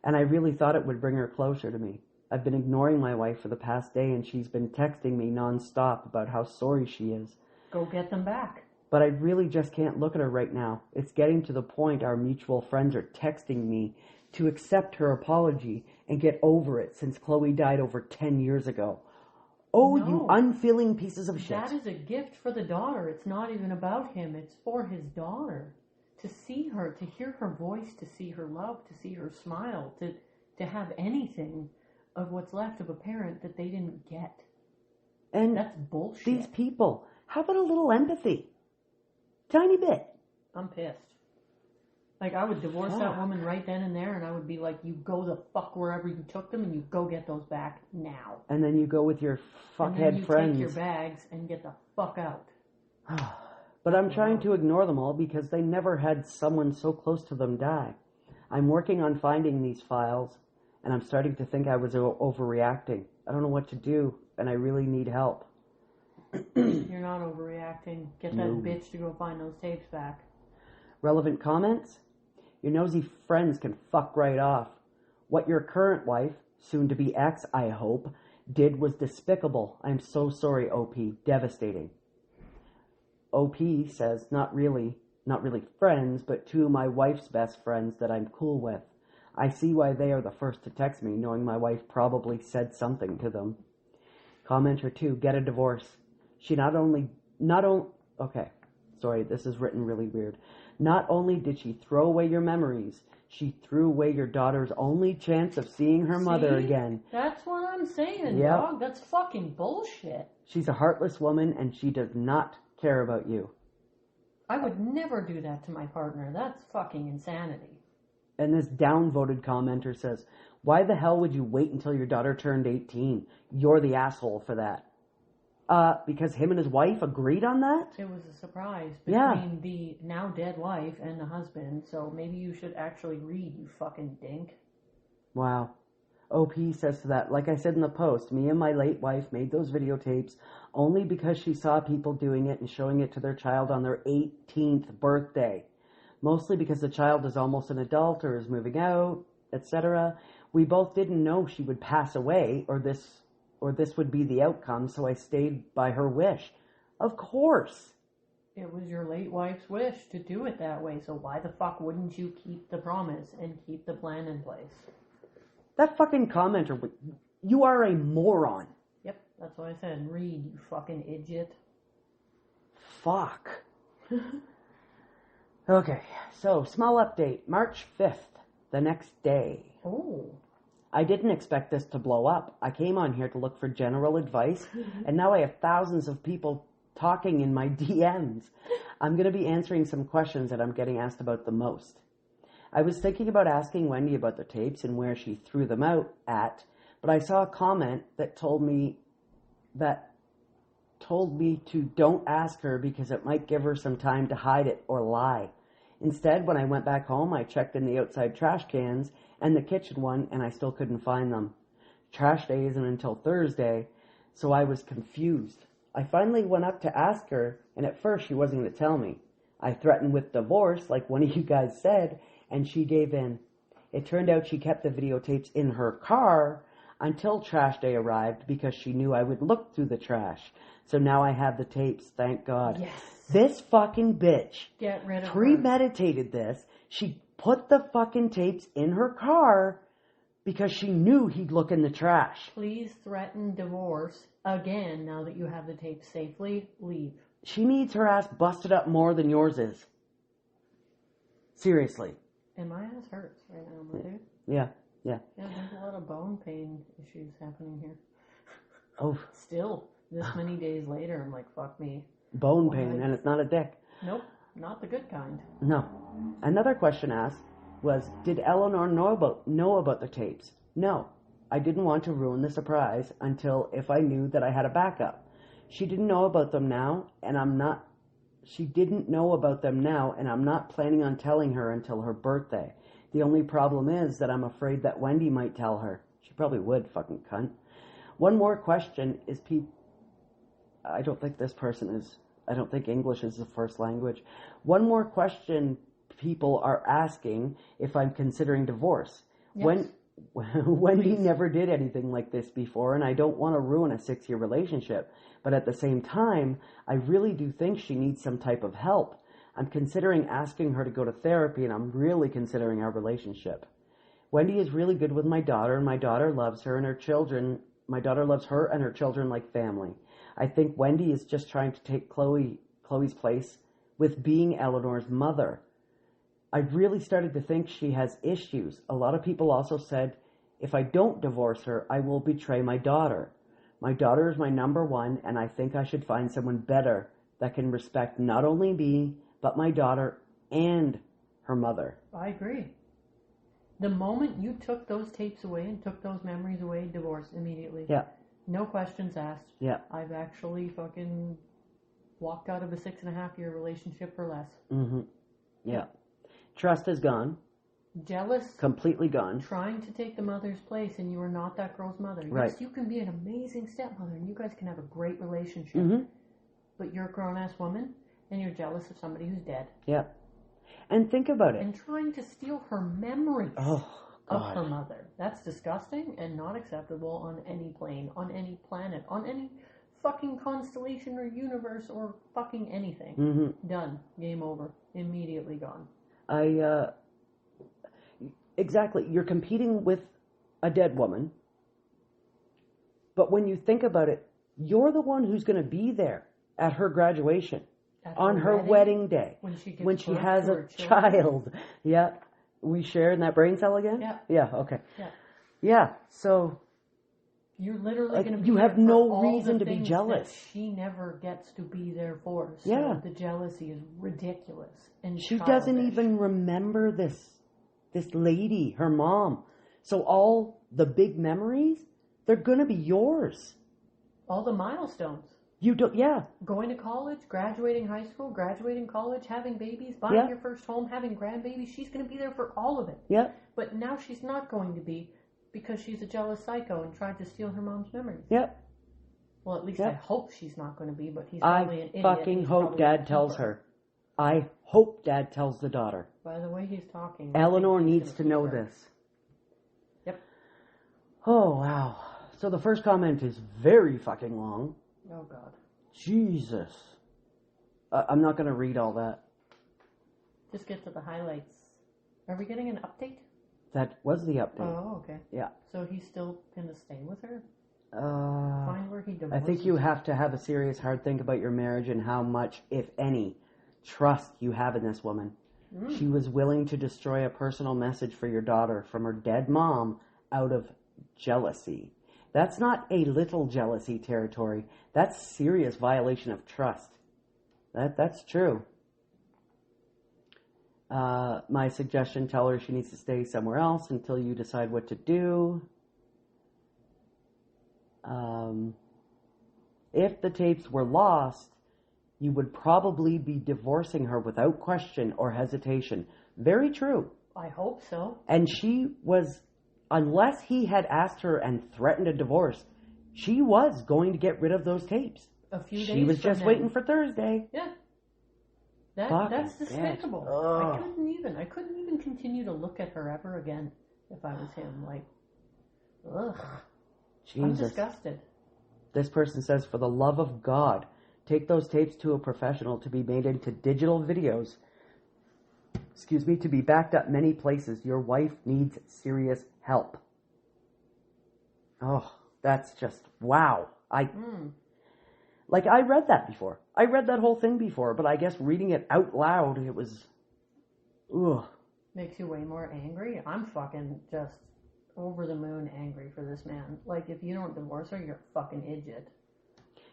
And I really thought it would bring her closer to me. I've been ignoring my wife for the past day, and she's been texting me nonstop about how sorry she is. Go get them back. But I really just can't look at her right now. It's getting to the point our mutual friends are texting me to accept her apology and get over it since Chloe died over 10 years ago. Oh, No. you unfeeling pieces of shit. That is a gift for the daughter. It's not even about him. It's for his daughter. To see her, to hear her voice, to see her love, to see her smile, to have anything of what's left of a parent that they didn't get. And That's bullshit. these people, how about a little empathy? Tiny bit. I'm pissed. Like, I would divorce that Fuck. woman right then and there, and I would be like, you go the fuck wherever you took them, and you go get those back now. And then you go with your And then fuckhead you friends. take your bags and get the fuck out. But I'm trying to ignore them all because they never had someone so close to them die. I'm working on finding these files, and I'm starting to think I was overreacting. I don't know what to do, and I really need help. You're not overreacting. Get that No. bitch to go find those tapes back. Relevant comments? Your nosy friends can fuck right off. What your current wife, soon to be ex, I hope, did was despicable. I'm so sorry, OP. Devastating. OP says, not really friends, but two of my wife's best friends that I'm cool with. I see why they are the first to text me, knowing my wife probably said something to them. Commenter 2, get a divorce. She okay, sorry, this is written really weird. Not only did she throw away your memories, she threw away your daughter's only chance of seeing her mother See? again. That's what I'm saying, Yep. dog. That's fucking bullshit. She's a heartless woman, and she does not care about you. I would never do that to my partner. That's fucking insanity. And this downvoted commenter says, why the hell would you wait until your daughter turned 18? You're the asshole for that. Because him and his wife agreed on that? It was a surprise Yeah. between the now dead wife and the husband, so maybe you should actually read, you fucking dink. Wow. OP says to that, like I said in the post, me and my late wife made those videotapes only because she saw people doing it and showing it to their child on their 18th birthday. Mostly because the child is almost an adult or is moving out, etc. We both didn't know she would pass away or this would be the outcome, so I stayed by her wish. Of course. It was your late wife's wish to do it that way, so why the fuck wouldn't you keep the promise and keep the plan in place? That fucking commenter, you are a moron. Yep, that's what I said. Read, you fucking idiot. Fuck. Okay, so small update. March 5th, the next day. Oh. I didn't expect this to blow up. I came on here to look for general advice, and now I have thousands of people talking in my DMs. I'm going to be answering some questions that I'm getting asked about the most. I was thinking about asking Wendy about the tapes and where she threw them out at, but I saw a comment that told me to don't ask her because it might give her some time to hide it or lie. Instead, when I went back home, I checked in the outside trash cans and the kitchen one, and I still couldn't find them. Trash day isn't until Thursday, so I was confused. I finally went up to ask her, and at first she wasn't going to tell me. I threatened with divorce, like one of you guys said, and she gave in. It turned out she kept the videotapes in her car until trash day arrived because she knew I would look through the trash. So now I have the tapes, thank God. Yes. This fucking bitch Get rid of premeditated this. She put the fucking tapes in her car because she knew he'd look in the trash. Please threaten divorce again now that you have the tapes safely. Leave. She needs her ass busted up more than yours is. Seriously. And my ass hurts right now, my dude. Yeah. Yeah, there's a lot of bone pain issues happening here. Oh. Still, this many days later, I'm like, fuck me. Bone pain, and it's not a dick. Nope, not the good kind. No. Another question asked was, did Eleanor know about the tapes? No. I didn't want to ruin the surprise until if I knew that I had a backup. She didn't know about them now, and I'm not planning on telling her until her birthday. The only problem is that I'm afraid that Wendy might tell her. She probably would, fucking cunt. One more question is I don't think English is the first language. One more question people are asking if I'm considering divorce. Yes. Wendy never did anything like this before, and I don't want to ruin a 6-year relationship. But at the same time, I really do think she needs some type of help. I'm considering asking her to go to therapy, and I'm really considering our relationship. Wendy is really good with my daughter, and my daughter loves her and her children. My daughter loves her and her children like family. I think Wendy is just trying to take Chloe's place with being Eleanor's mother. I've really started to think she has issues. A lot of people also said, if I don't divorce her, I will betray my daughter. My daughter is my number one, and I think I should find someone better that can respect not only me, but my daughter and her mother. I agree. The moment you took those tapes away and took those memories away, divorce immediately. Yeah. No questions asked. Yeah. I've actually fucking walked out of a 6.5-year relationship for less. Mm-hmm. Yeah. Trust is gone. Jealous. Completely gone. Trying to take the mother's place, and you are not that girl's mother. Right. Yes, you can be an amazing stepmother, and you guys can have a great relationship. Mm-hmm. But you're a grown-ass woman, and you're jealous of somebody who's dead. Yeah. And think about it. And trying to steal her memories of her mother. That's disgusting and not acceptable on any plane, on any planet, on any fucking constellation or universe or fucking anything. Mm-hmm. Done. Game over. Immediately gone. Exactly. You're competing with a dead woman. But when you think about it, you're the one who's going to be there at her graduation. On her wedding day, when she has a child. Yeah. We share in that brain cell again? Yeah. Yeah, okay. Yeah. Yeah, so you're literally going to be you there have for no all reason the to be things jealous. that she never gets to be there for. So Yeah. the jealousy is ridiculous and she childish. doesn't even remember this lady, her mom. So all the big memories, they're going to be yours. All the milestones. You don't, yeah. Going to college, graduating high school, graduating college, having babies, buying your first home, having grandbabies. She's going to be there for all of it. Yeah. But now she's not going to be because she's a jealous psycho and tried to steal her mom's memories. Yep. Well, at least I hope she's not going to be, but he's I probably an idiot. fucking hope Dad tells her. I hope Dad tells the daughter. By the way he's talking. Eleanor needs to know this. Yep. Oh, wow. So the first comment is very fucking long. Oh, God. Jesus. I'm not going to read all that. Just get to the highlights. Are we getting an update? That was the update. Oh, okay. Yeah. So he's still going to stay with her? Find where he I divorces think you her. have to have a serious hard think about your marriage and how much, if any, trust you have in this woman. She was willing to destroy a personal message for your daughter from her dead mom out of jealousy. That's not a little jealousy territory. That's serious violation of trust. That's true. My suggestion, tell her she needs to stay somewhere else until you decide what to do. If the tapes were lost, you would probably be divorcing her without question or hesitation. Very true. I hope so. And she was, unless he had asked her and threatened a divorce, she was going to get rid of those tapes. A few days She was just from waiting then. for Thursday. Yeah. That's despicable. I couldn't even continue to look at her ever again if I was him. Like, ugh. Jesus. I'm disgusted. This person says, for the love of God, take those tapes to a professional to be made into digital videos. To be backed up many places. Your wife needs serious help. Oh, that's just, wow. I read that before. I read that whole thing before, but I guess reading it out loud, it was, ugh. Makes you way more angry. I'm fucking just over the moon angry for this man. Like, if you don't divorce her, you're a fucking idiot.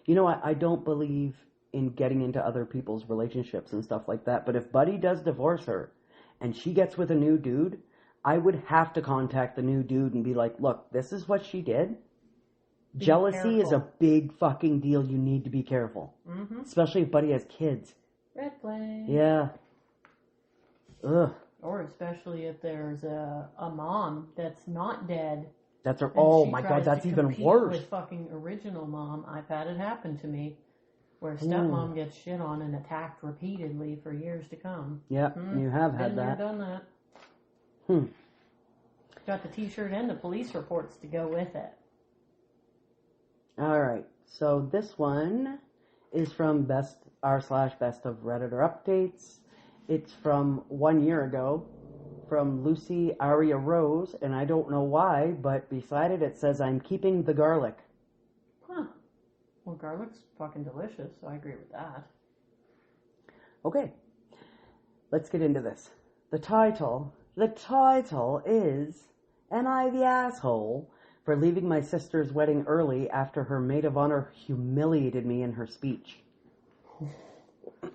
You know what? I don't believe in getting into other people's relationships and stuff like that, but if Buddy does divorce her and she gets with a new dude, I would have to contact the new dude and be like, look, this is what she did. Be Jealousy careful. is a big fucking deal. You need to be careful. Mm-hmm. Especially if Buddy has kids. Red flag. Yeah. Ugh. Or especially if there's a mom that's not dead. That's her. and Oh she my tries God, that's to even compete worse. With fucking original mom, I've had it happen to me, where stepmom gets shit on and attacked repeatedly for years to come. Yeah, you have had Been there, that. done that. Got the T-shirt and the police reports to go with it. All right. So this one is from r/best of Redditor updates. It's from 1 year ago, from Lucy Aria Rose, and I don't know why, but beside it says, I'm keeping the garlic. Huh. Well, garlic's fucking delicious, so I agree with that. Okay, let's get into this. The title is, Am I the Asshole for Leaving My Sister's Wedding Early After Her Maid of Honor Humiliated Me in Her Speech?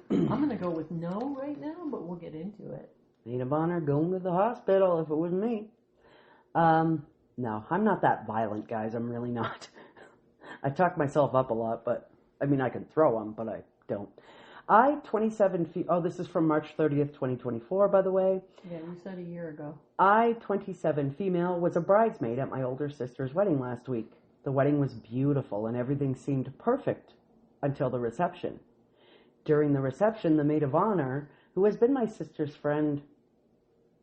I'm going to go with no right now, but we'll get into it. Maid of Honor going to the hospital if it was me. No, I'm not that violent, guys. I'm really not. I talk myself up a lot, but, I mean, I can throw them, but I don't. I, 27 feet, oh, this is from March 30th, 2024, by the way. Yeah, you said a year ago. I, 27 female, was a bridesmaid at my older sister's wedding last week. The wedding was beautiful and everything seemed perfect until the reception. During the reception, the maid of honor, who has been my sister's friend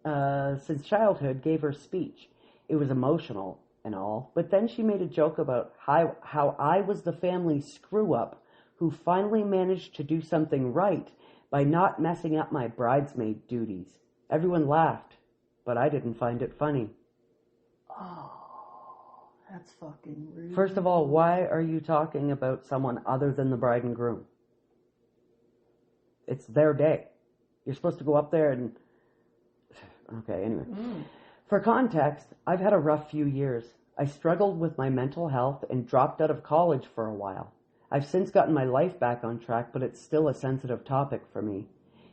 since childhood, gave her speech. It was emotional and all, but then she made a joke about how I was the family screw-up who finally managed to do something right by not messing up my bridesmaid duties. Everyone laughed, but I didn't find it funny. Oh, that's fucking rude. First of all, why are you talking about someone other than the bride and groom? It's their day. You're supposed to go up there and... Okay, anyway. For context, I've had a rough few years. I struggled with my mental health and dropped out of college for a while. I've since gotten my life back on track, but it's still a sensitive topic for me.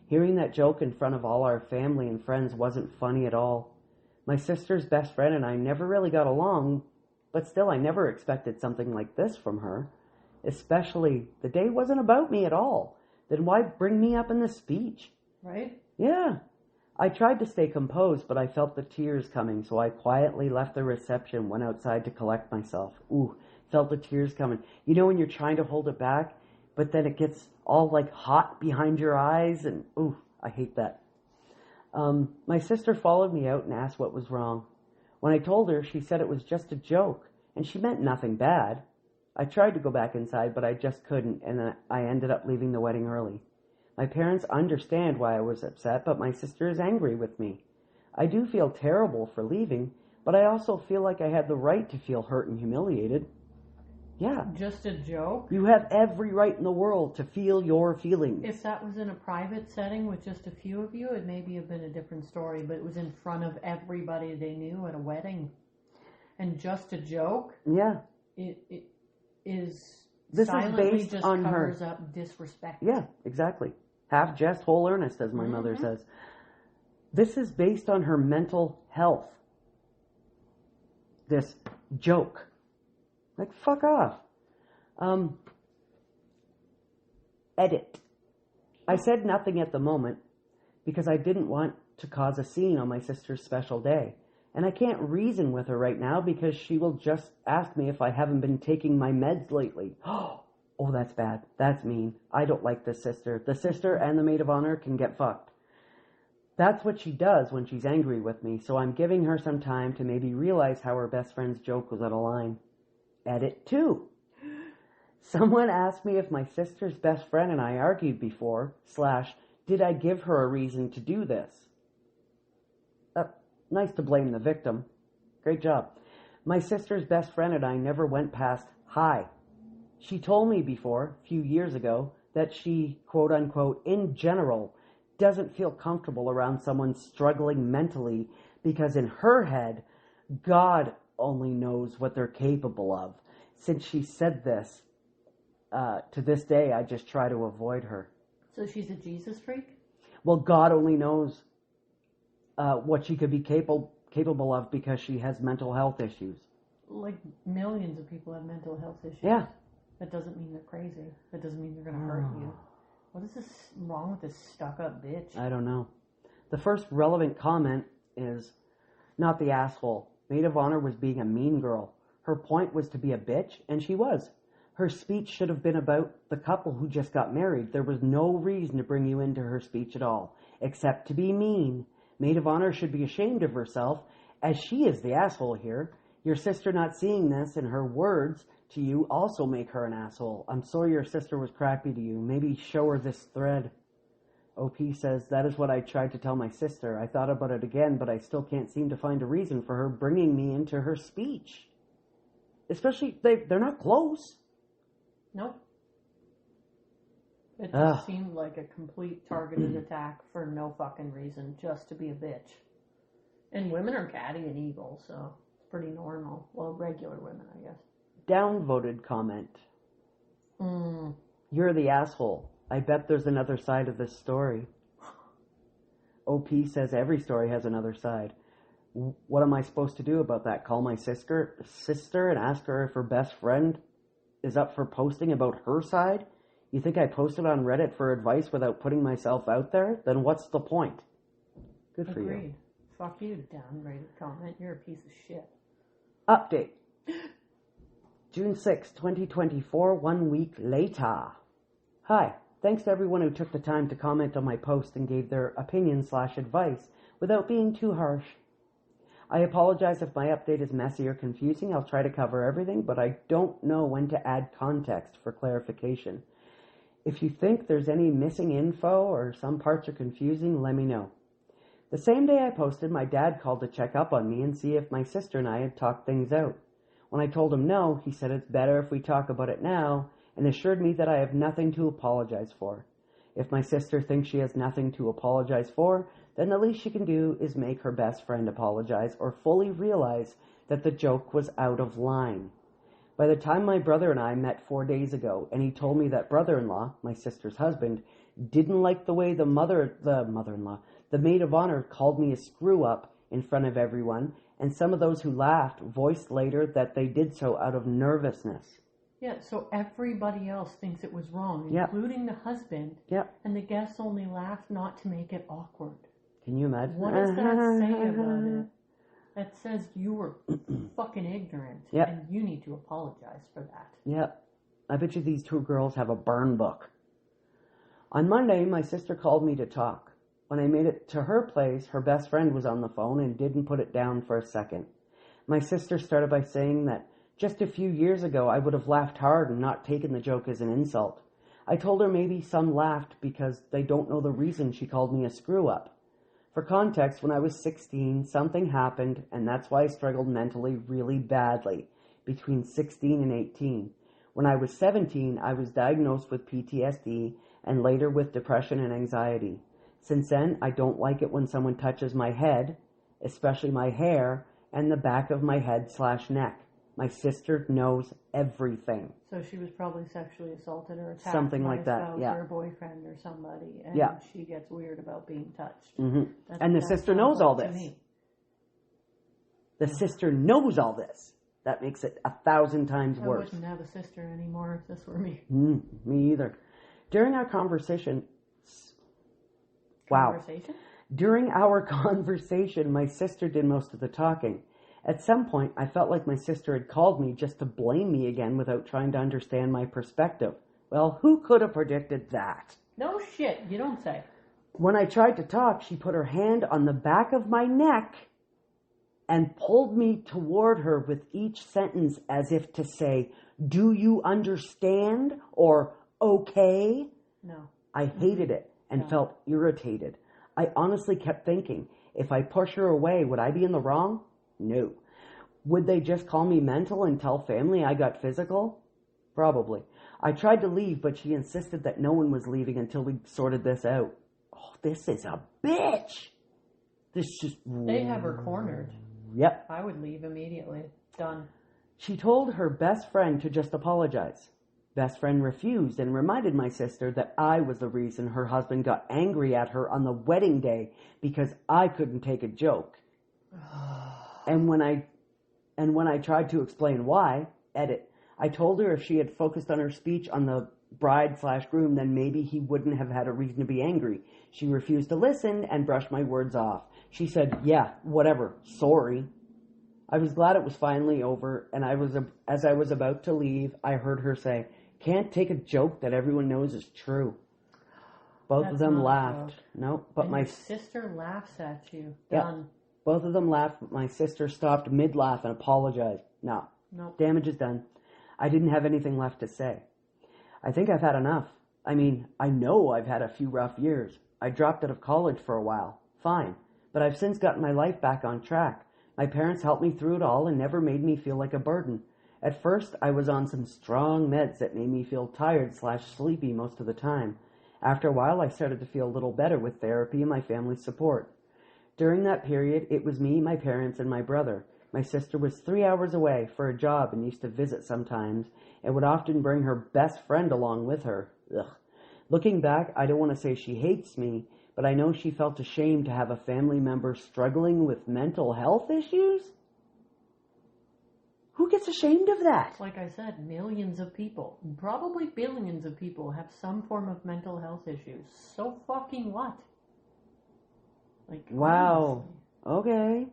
Hearing that joke in front of all our family and friends wasn't funny at all. My sister's best friend and I never really got along, but still I never expected something like this from her. Especially, the day wasn't about me at all. Then why bring me up in the speech? Right? Yeah. I tried to stay composed, but I felt the tears coming, so I quietly left the reception, went outside to collect myself. Ooh, felt the tears coming. You know when you're trying to hold it back, but then it gets all like hot behind your eyes, and ooh, I hate that. My sister followed me out and asked what was wrong. When I told her, she said it was just a joke, and she meant nothing bad. I tried to go back inside, but I just couldn't, and I ended up leaving the wedding early. My parents understand why I was upset, but my sister is angry with me. I do feel terrible for leaving, but I also feel like I had the right to feel hurt and humiliated. Yeah. Just a joke? You have every right in the world to feel your feelings. If that was in a private setting with just a few of you, it maybe have been a different story, but it was in front of everybody they knew at a wedding. And just a joke? Yeah. it is This is silently based just on her. covers up disrespect. Yeah, exactly. Half jest, whole earnest, as my mother says. This is based on her mental health. This joke. Like, fuck off. Edit. I said nothing at the moment because I didn't want to cause a scene on my sister's special day. And I can't reason with her right now because she will just ask me if I haven't been taking my meds lately. Oh, that's bad. That's mean. I don't like this sister. The sister and the maid of honor can get fucked. That's what she does when she's angry with me, so I'm giving her some time to maybe realize how her best friend's joke was out of line. Edit 2. Someone asked me if my sister's best friend and I argued before, / did I give her a reason to do this? Nice to blame the victim. Great job. My sister's best friend and I never went past hi. She told me before, a few years ago, that she, quote unquote, in general, doesn't feel comfortable around someone struggling mentally because in her head, God only knows what they're capable of. Since she said this, to this day, I just try to avoid her. So she's a Jesus freak? Well, God only knows what she could be capable of because she has mental health issues. Like millions of people have mental health issues. Yeah. That doesn't mean they're crazy. That doesn't mean they're going to hurt you. What is this wrong with this stuck-up bitch? I don't know. The first relevant comment is not the asshole. Maid of honor was being a mean girl. Her point was to be a bitch, and she was. Her speech should have been about the couple who just got married. There was no reason to bring you into her speech at all, except to be mean. Maid of honor should be ashamed of herself, as she is the asshole here. Your sister not seeing this and her words to you also make her an asshole. I'm sorry your sister was crappy to you. Maybe show her this thread. OP says, that is what I tried to tell my sister. I thought about it again, but I still can't seem to find a reason for her bringing me into her speech. Especially, they're not close. Nope. It just seemed like a complete targeted attack for no fucking reason, just to be a bitch. And women are catty and evil, so it's pretty normal. Well, regular women, I guess. Downvoted comment. You're the asshole. I bet there's another side of this story. OP says every story has another side. What am I supposed to do about that? Call my sister and ask her if her best friend is up for posting about her side? You think I posted on Reddit for advice without putting myself out there? Then what's the point? Good for Agreed. you. Fuck you, downgraded comment. You're a piece of shit. Update. June 6, 2024, 1 week later. Hi. Thanks to everyone who took the time to comment on my post and gave their opinion/advice without being too harsh. I apologize if my update is messy or confusing. I'll try to cover everything, but I don't know when to add context for clarification. If you think there's any missing info or some parts are confusing, let me know. The same day I posted, my dad called to check up on me and see if my sister and I had talked things out. When I told him no, he said it's better if we talk about it now and assured me that I have nothing to apologize for. If my sister thinks she has nothing to apologize for, then the least she can do is make her best friend apologize or fully realize that the joke was out of line. By the time my brother and I met 4 days ago, and he told me that brother-in-law, my sister's husband, didn't like the way the maid of honor called me a screw-up in front of everyone, and some of those who laughed voiced later that they did so out of nervousness. Yeah, so everybody else thinks it was wrong, including the husband. Yep. And the guests only laughed not to make it awkward. Can you imagine? What does that say about it? That says you were fucking ignorant, and you need to apologize for that. Yep. I bet you these two girls have a burn book. On Monday, my sister called me to talk. When I made it to her place, her best friend was on the phone and didn't put it down for a second. My sister started by saying that just a few years ago, I would have laughed hard and not taken the joke as an insult. I told her maybe some laughed because they don't know the reason she called me a screw-up. For context, when I was 16, something happened, and that's why I struggled mentally really badly between 16 and 18. When I was 17, I was diagnosed with PTSD and later with depression and anxiety. Since then, I don't like it when someone touches my head, especially my hair, and the back of my head/neck. My sister knows everything. So she was probably sexually assaulted or attacked Something by like a that, spouse yeah. or a boyfriend or somebody, and Yeah. she gets weird about being touched. Hmm. And the That sister sounds knows all like to this. me. The sister knows all this. That makes it 1,000 times I worse. wouldn't have a sister anymore if this were me. Me either. During our conversation, Conversation? During our conversation, my sister did most of the talking. At some point, I felt like my sister had called me just to blame me again without trying to understand my perspective. Well, who could have predicted that? No shit, you don't say. When I tried to talk, she put her hand on the back of my neck and pulled me toward her with each sentence as if to say, "Do you understand?" or "Okay." No. I hated it and felt irritated. I honestly kept thinking, if I push her away, would I be in the wrong? No. Would they just call me mental and tell family I got physical? Probably. I tried to leave, but she insisted that no one was leaving until we sorted this out. Oh, this is a bitch. This just... They have her cornered. Yep. I would leave immediately. Done. She told her best friend to just apologize. Best friend refused and reminded my sister that I was the reason her husband got angry at her on the wedding day because I couldn't take a joke. And when I tried to explain why, I told her if she had focused on her speech on the bride/groom, then maybe he wouldn't have had a reason to be angry. She refused to listen and brushed my words off. She said, "Yeah, whatever, sorry." I was glad it was finally over, and as I was about to leave, I heard her say, "Can't take a joke that everyone knows is true." Both That's of them not a laughed. joke. No, but and my your sister laughs at you. Yeah. Done. Both of them laughed, but my sister stopped mid-laugh and apologized. No. Nope. Damage is done. I didn't have anything left to say. I think I've had enough. I mean, I know I've had a few rough years. I dropped out of college for a while. Fine. But I've since gotten my life back on track. My parents helped me through it all and never made me feel like a burden. At first, I was on some strong meds that made me feel tired/sleepy most of the time. After a while, I started to feel a little better with therapy and my family's support. During that period, it was me, my parents, and my brother. My sister was 3 hours away for a job and used to visit sometimes, and would often bring her best friend along with her. Ugh. Looking back, I don't want to say she hates me, but I know she felt ashamed to have a family member struggling with mental health issues. Who gets ashamed of that? Like I said, millions of people, probably billions of people, have some form of mental health issues. So fucking what? Like, Wow. honestly. Okay.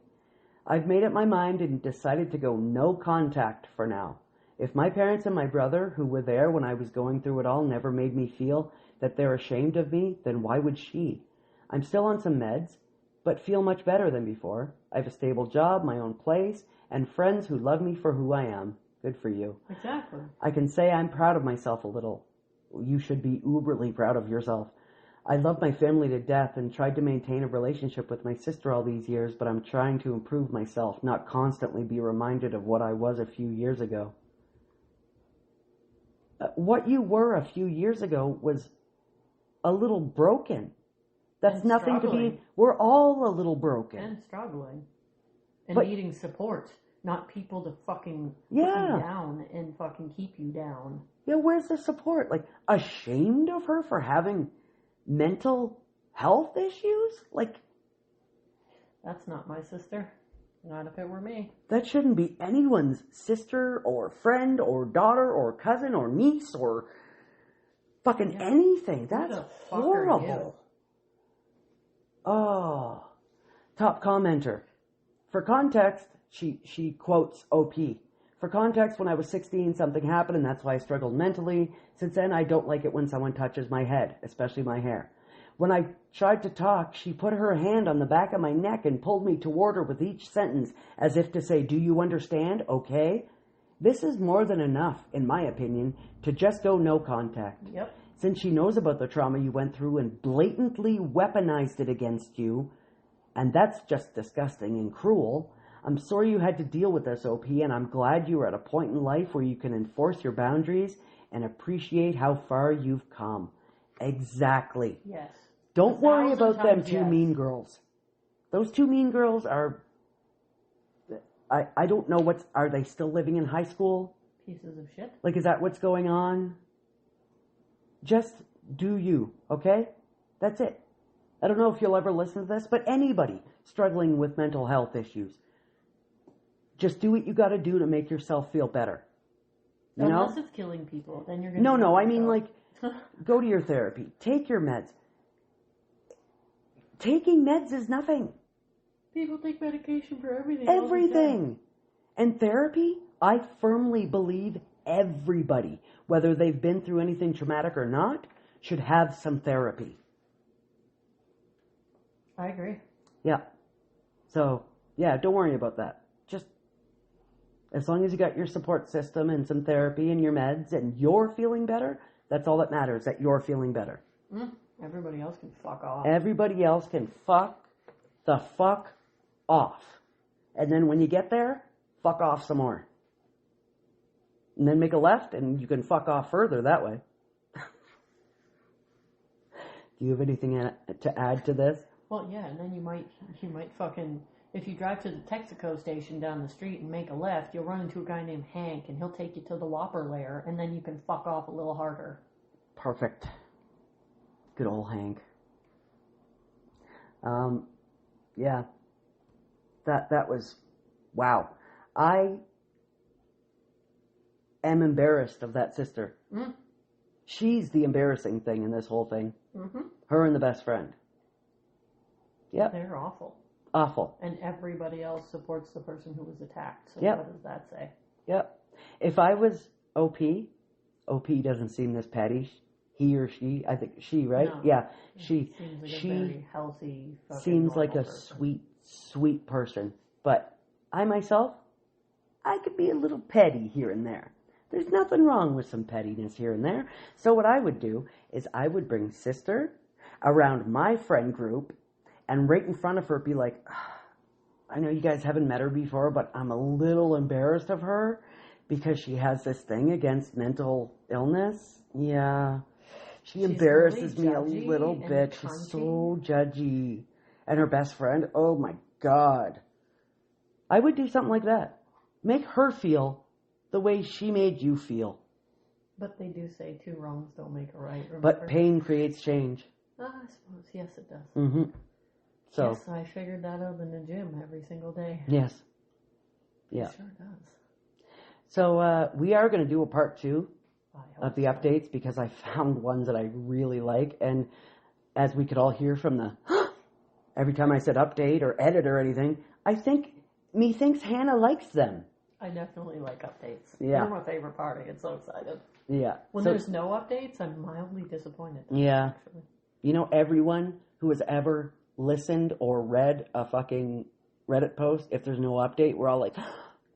I've made up my mind and decided to go no contact for now. If my parents and my brother, who were there when I was going through it all, never made me feel that they're ashamed of me, then why would she? I'm still on some meds, but feel much better than before. I have a stable job, my own place, and friends who love me for who I am. Good for you. Exactly. I can say I'm proud of myself a little. You should be uberly proud of yourself. I love my family to death and tried to maintain a relationship with my sister all these years, but I'm trying to improve myself, not constantly be reminded of what I was a few years ago. What you were a few years ago was a little broken. That's And nothing to struggling. be... We're all a little broken. And struggling. And But- needing support. Not people to fucking Yeah. put you down and fucking keep you down. Yeah, where's the support? Like, ashamed of her for having mental health issues? Like, That's not my sister. Not if it were me. that shouldn't be anyone's sister or friend or daughter or cousin or niece or fucking Yeah. anything. That's the fuck are you? horrible. Oh. Top commenter. For context, she quotes OP. For context, when I was 16, something happened and that's why I struggled mentally. Since then, I don't like it when someone touches my head, especially my hair. When I tried to talk, she put her hand on the back of my neck and pulled me toward her with each sentence as if to say, "Do you understand? Okay?" This is more than enough, in my opinion, to just go no contact. Yep. Since she knows about the trauma you went through and blatantly weaponized it against you, and that's just disgusting and cruel, I'm sorry you had to deal with this, OP, and I'm glad you are at a point in life where you can enforce your boundaries and appreciate how far you've come. Exactly. Yes. Don't worry 1,000 about them times two yes. mean girls. Those two mean girls are... I don't know are they still living in high school? Pieces of shit. Like, is that what's going on? Just do you, okay? That's it. I don't know if you'll ever listen to this, but anybody struggling with mental health issues, just do what you got to do to make yourself feel better. You know? Unless it's killing people, then you're going to... No, I mean, like, go to your therapy. Take your meds. Taking meds is nothing. People take medication for everything. Everything. And therapy, I firmly believe everybody, whether they've been through anything traumatic or not, should have some therapy. I agree. Yeah. So, yeah, don't worry about that. Just as long as you got your support system and some therapy and your meds and you're feeling better, that's all that matters, that you're feeling better. Everybody else can fuck off. Everybody else can fuck the fuck off. And then when you get there, fuck off some more. And then make a left and you can fuck off further that way. Do you have anything to add to this? Well, yeah, and then you might fucking, if you drive to the Texaco station down the street and make a left, you'll run into a guy named Hank, and he'll take you to the Whopper lair, and then you can fuck off a little harder. Perfect. Good old Hank. Yeah. That was, wow. I am embarrassed of that sister. She's the embarrassing thing in this whole thing. Her and the best friend. Yep. They're awful. Awful. And everybody else supports the person who was attacked. So Yep. What does that say? Yep. If I was OP doesn't seem this petty. He or she, I think she, right? No. Yeah. Seems like a very healthy, fucking seems like a person. sweet person. But I myself, I could be a little petty here and there. There's nothing wrong with some pettiness here and there. So what I would do is I would bring sister around my friend group and right in front of her be like, I know you guys haven't met her before, but I'm a little embarrassed of her because she has this thing against mental illness. Yeah. She's embarrasses really me a little bit. She's so judgy. And her best friend, oh my God. I would do something like that. Make her feel the way she made you feel. But they do say 2 wrongs don't make a right, remember? But pain creates change. I suppose. Yes, it does. Mm-hmm. So. Yes, I figured that out in the gym every single day. Yes. Yeah. It sure does. So we are going to do a part 2 of the updates because I found ones that I really like. And as we could all hear from the, every time I said update or edit or anything, I think, methinks Hannah likes them. I definitely like updates. Yeah. They're my favorite part. I get so excited. Yeah. When there's no updates, I'm mildly disappointed. Yeah. Actually. You know, everyone who has ever listened or read a fucking Reddit post, if there's no update, we're all like,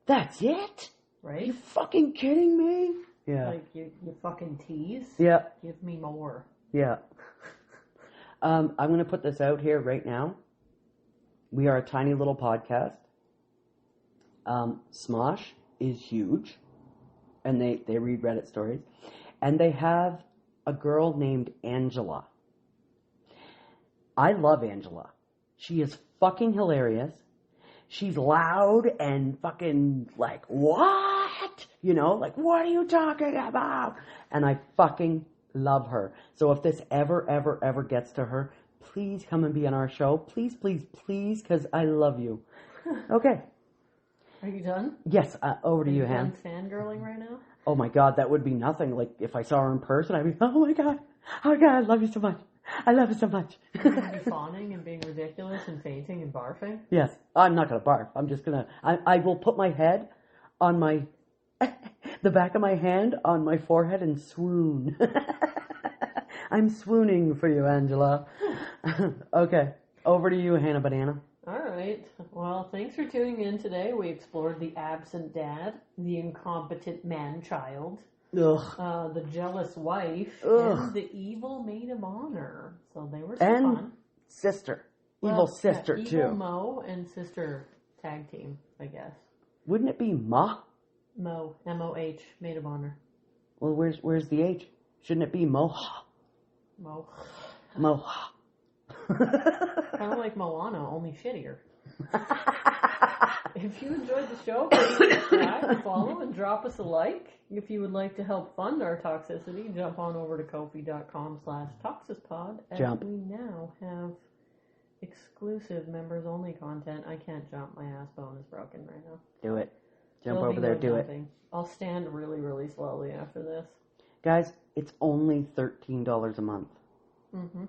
that's it? Right? You fucking kidding me? Yeah. Like, you fucking tease? Yeah. Give me more. Yeah. I'm going to put this out here right now. We are a tiny little podcast. Smosh is huge. And they read Reddit stories. And they have a girl named Angela. I love Angela. She is fucking hilarious. She's loud and fucking like, what? You know, like, what are you talking about? And I fucking love her. So if this ever gets to her, please come and be on our show. Please, because I love you. Okay. Are you done? Yes, over to you, Han. Are you fangirling right now? Oh my God, that would be nothing. Like, if I saw her in person, I'd be, oh my God, I love you so much. I love you so much. You're going to be fawning and being ridiculous and fainting and barfing? Yes, I'm not going to barf. I'm just going to, I will put my head on my, the back of my hand on my forehead and swoon. I'm swooning for you, Angela. Okay, over to you, Hannah Banana. All right. Well, thanks for tuning in today. We explored the absent dad, the incompetent man-child, the jealous wife, and the evil maid of honor. So they were some fun. Sister. Evil sister, evil too. Evil Mo and sister tag team, I guess. Wouldn't it be Ma? Mo. M-O-H. Maid of honor. Well, where's the H? Shouldn't it be Moha? Mo. Moha. Kind of like Moana, only shittier. If you enjoyed the show, please subscribe, follow, and drop us a like. If you would like to help fund our toxicity, jump on over to ko-fi.com/toxispod. Jump. We now have exclusive members-only content. I can't jump. My ass bone is broken right now. Do it. Jump There'll over be there, no do jumping. I'll stand really, really slowly after this. Guys, it's only $13 a month. Mm-hmm.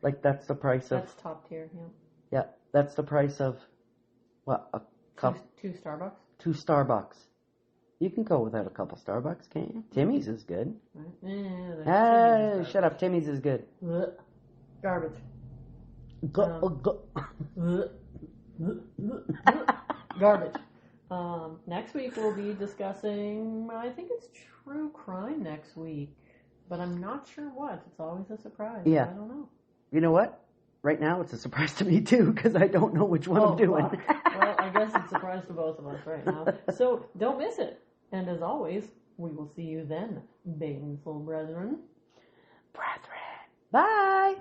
Like, that's the price of... That's top tier, yeah. Yeah, that's the price of, what, a cup... Two Starbucks? 2 Starbucks. You can go without a couple Starbucks, can't you? Timmy's is good. Right. Shut up. Timmy's is good. Garbage. Garbage. Next week we'll be discussing, I think it's true crime next week, but I'm not sure what. It's always a surprise. Yeah. I don't know. You know what? Right now it's a surprise to me too, because I don't know which one I'm doing. Well, I guess it's a surprise to both of us right now. So don't miss it. And as always, we will see you then, baneful brethren. Bye.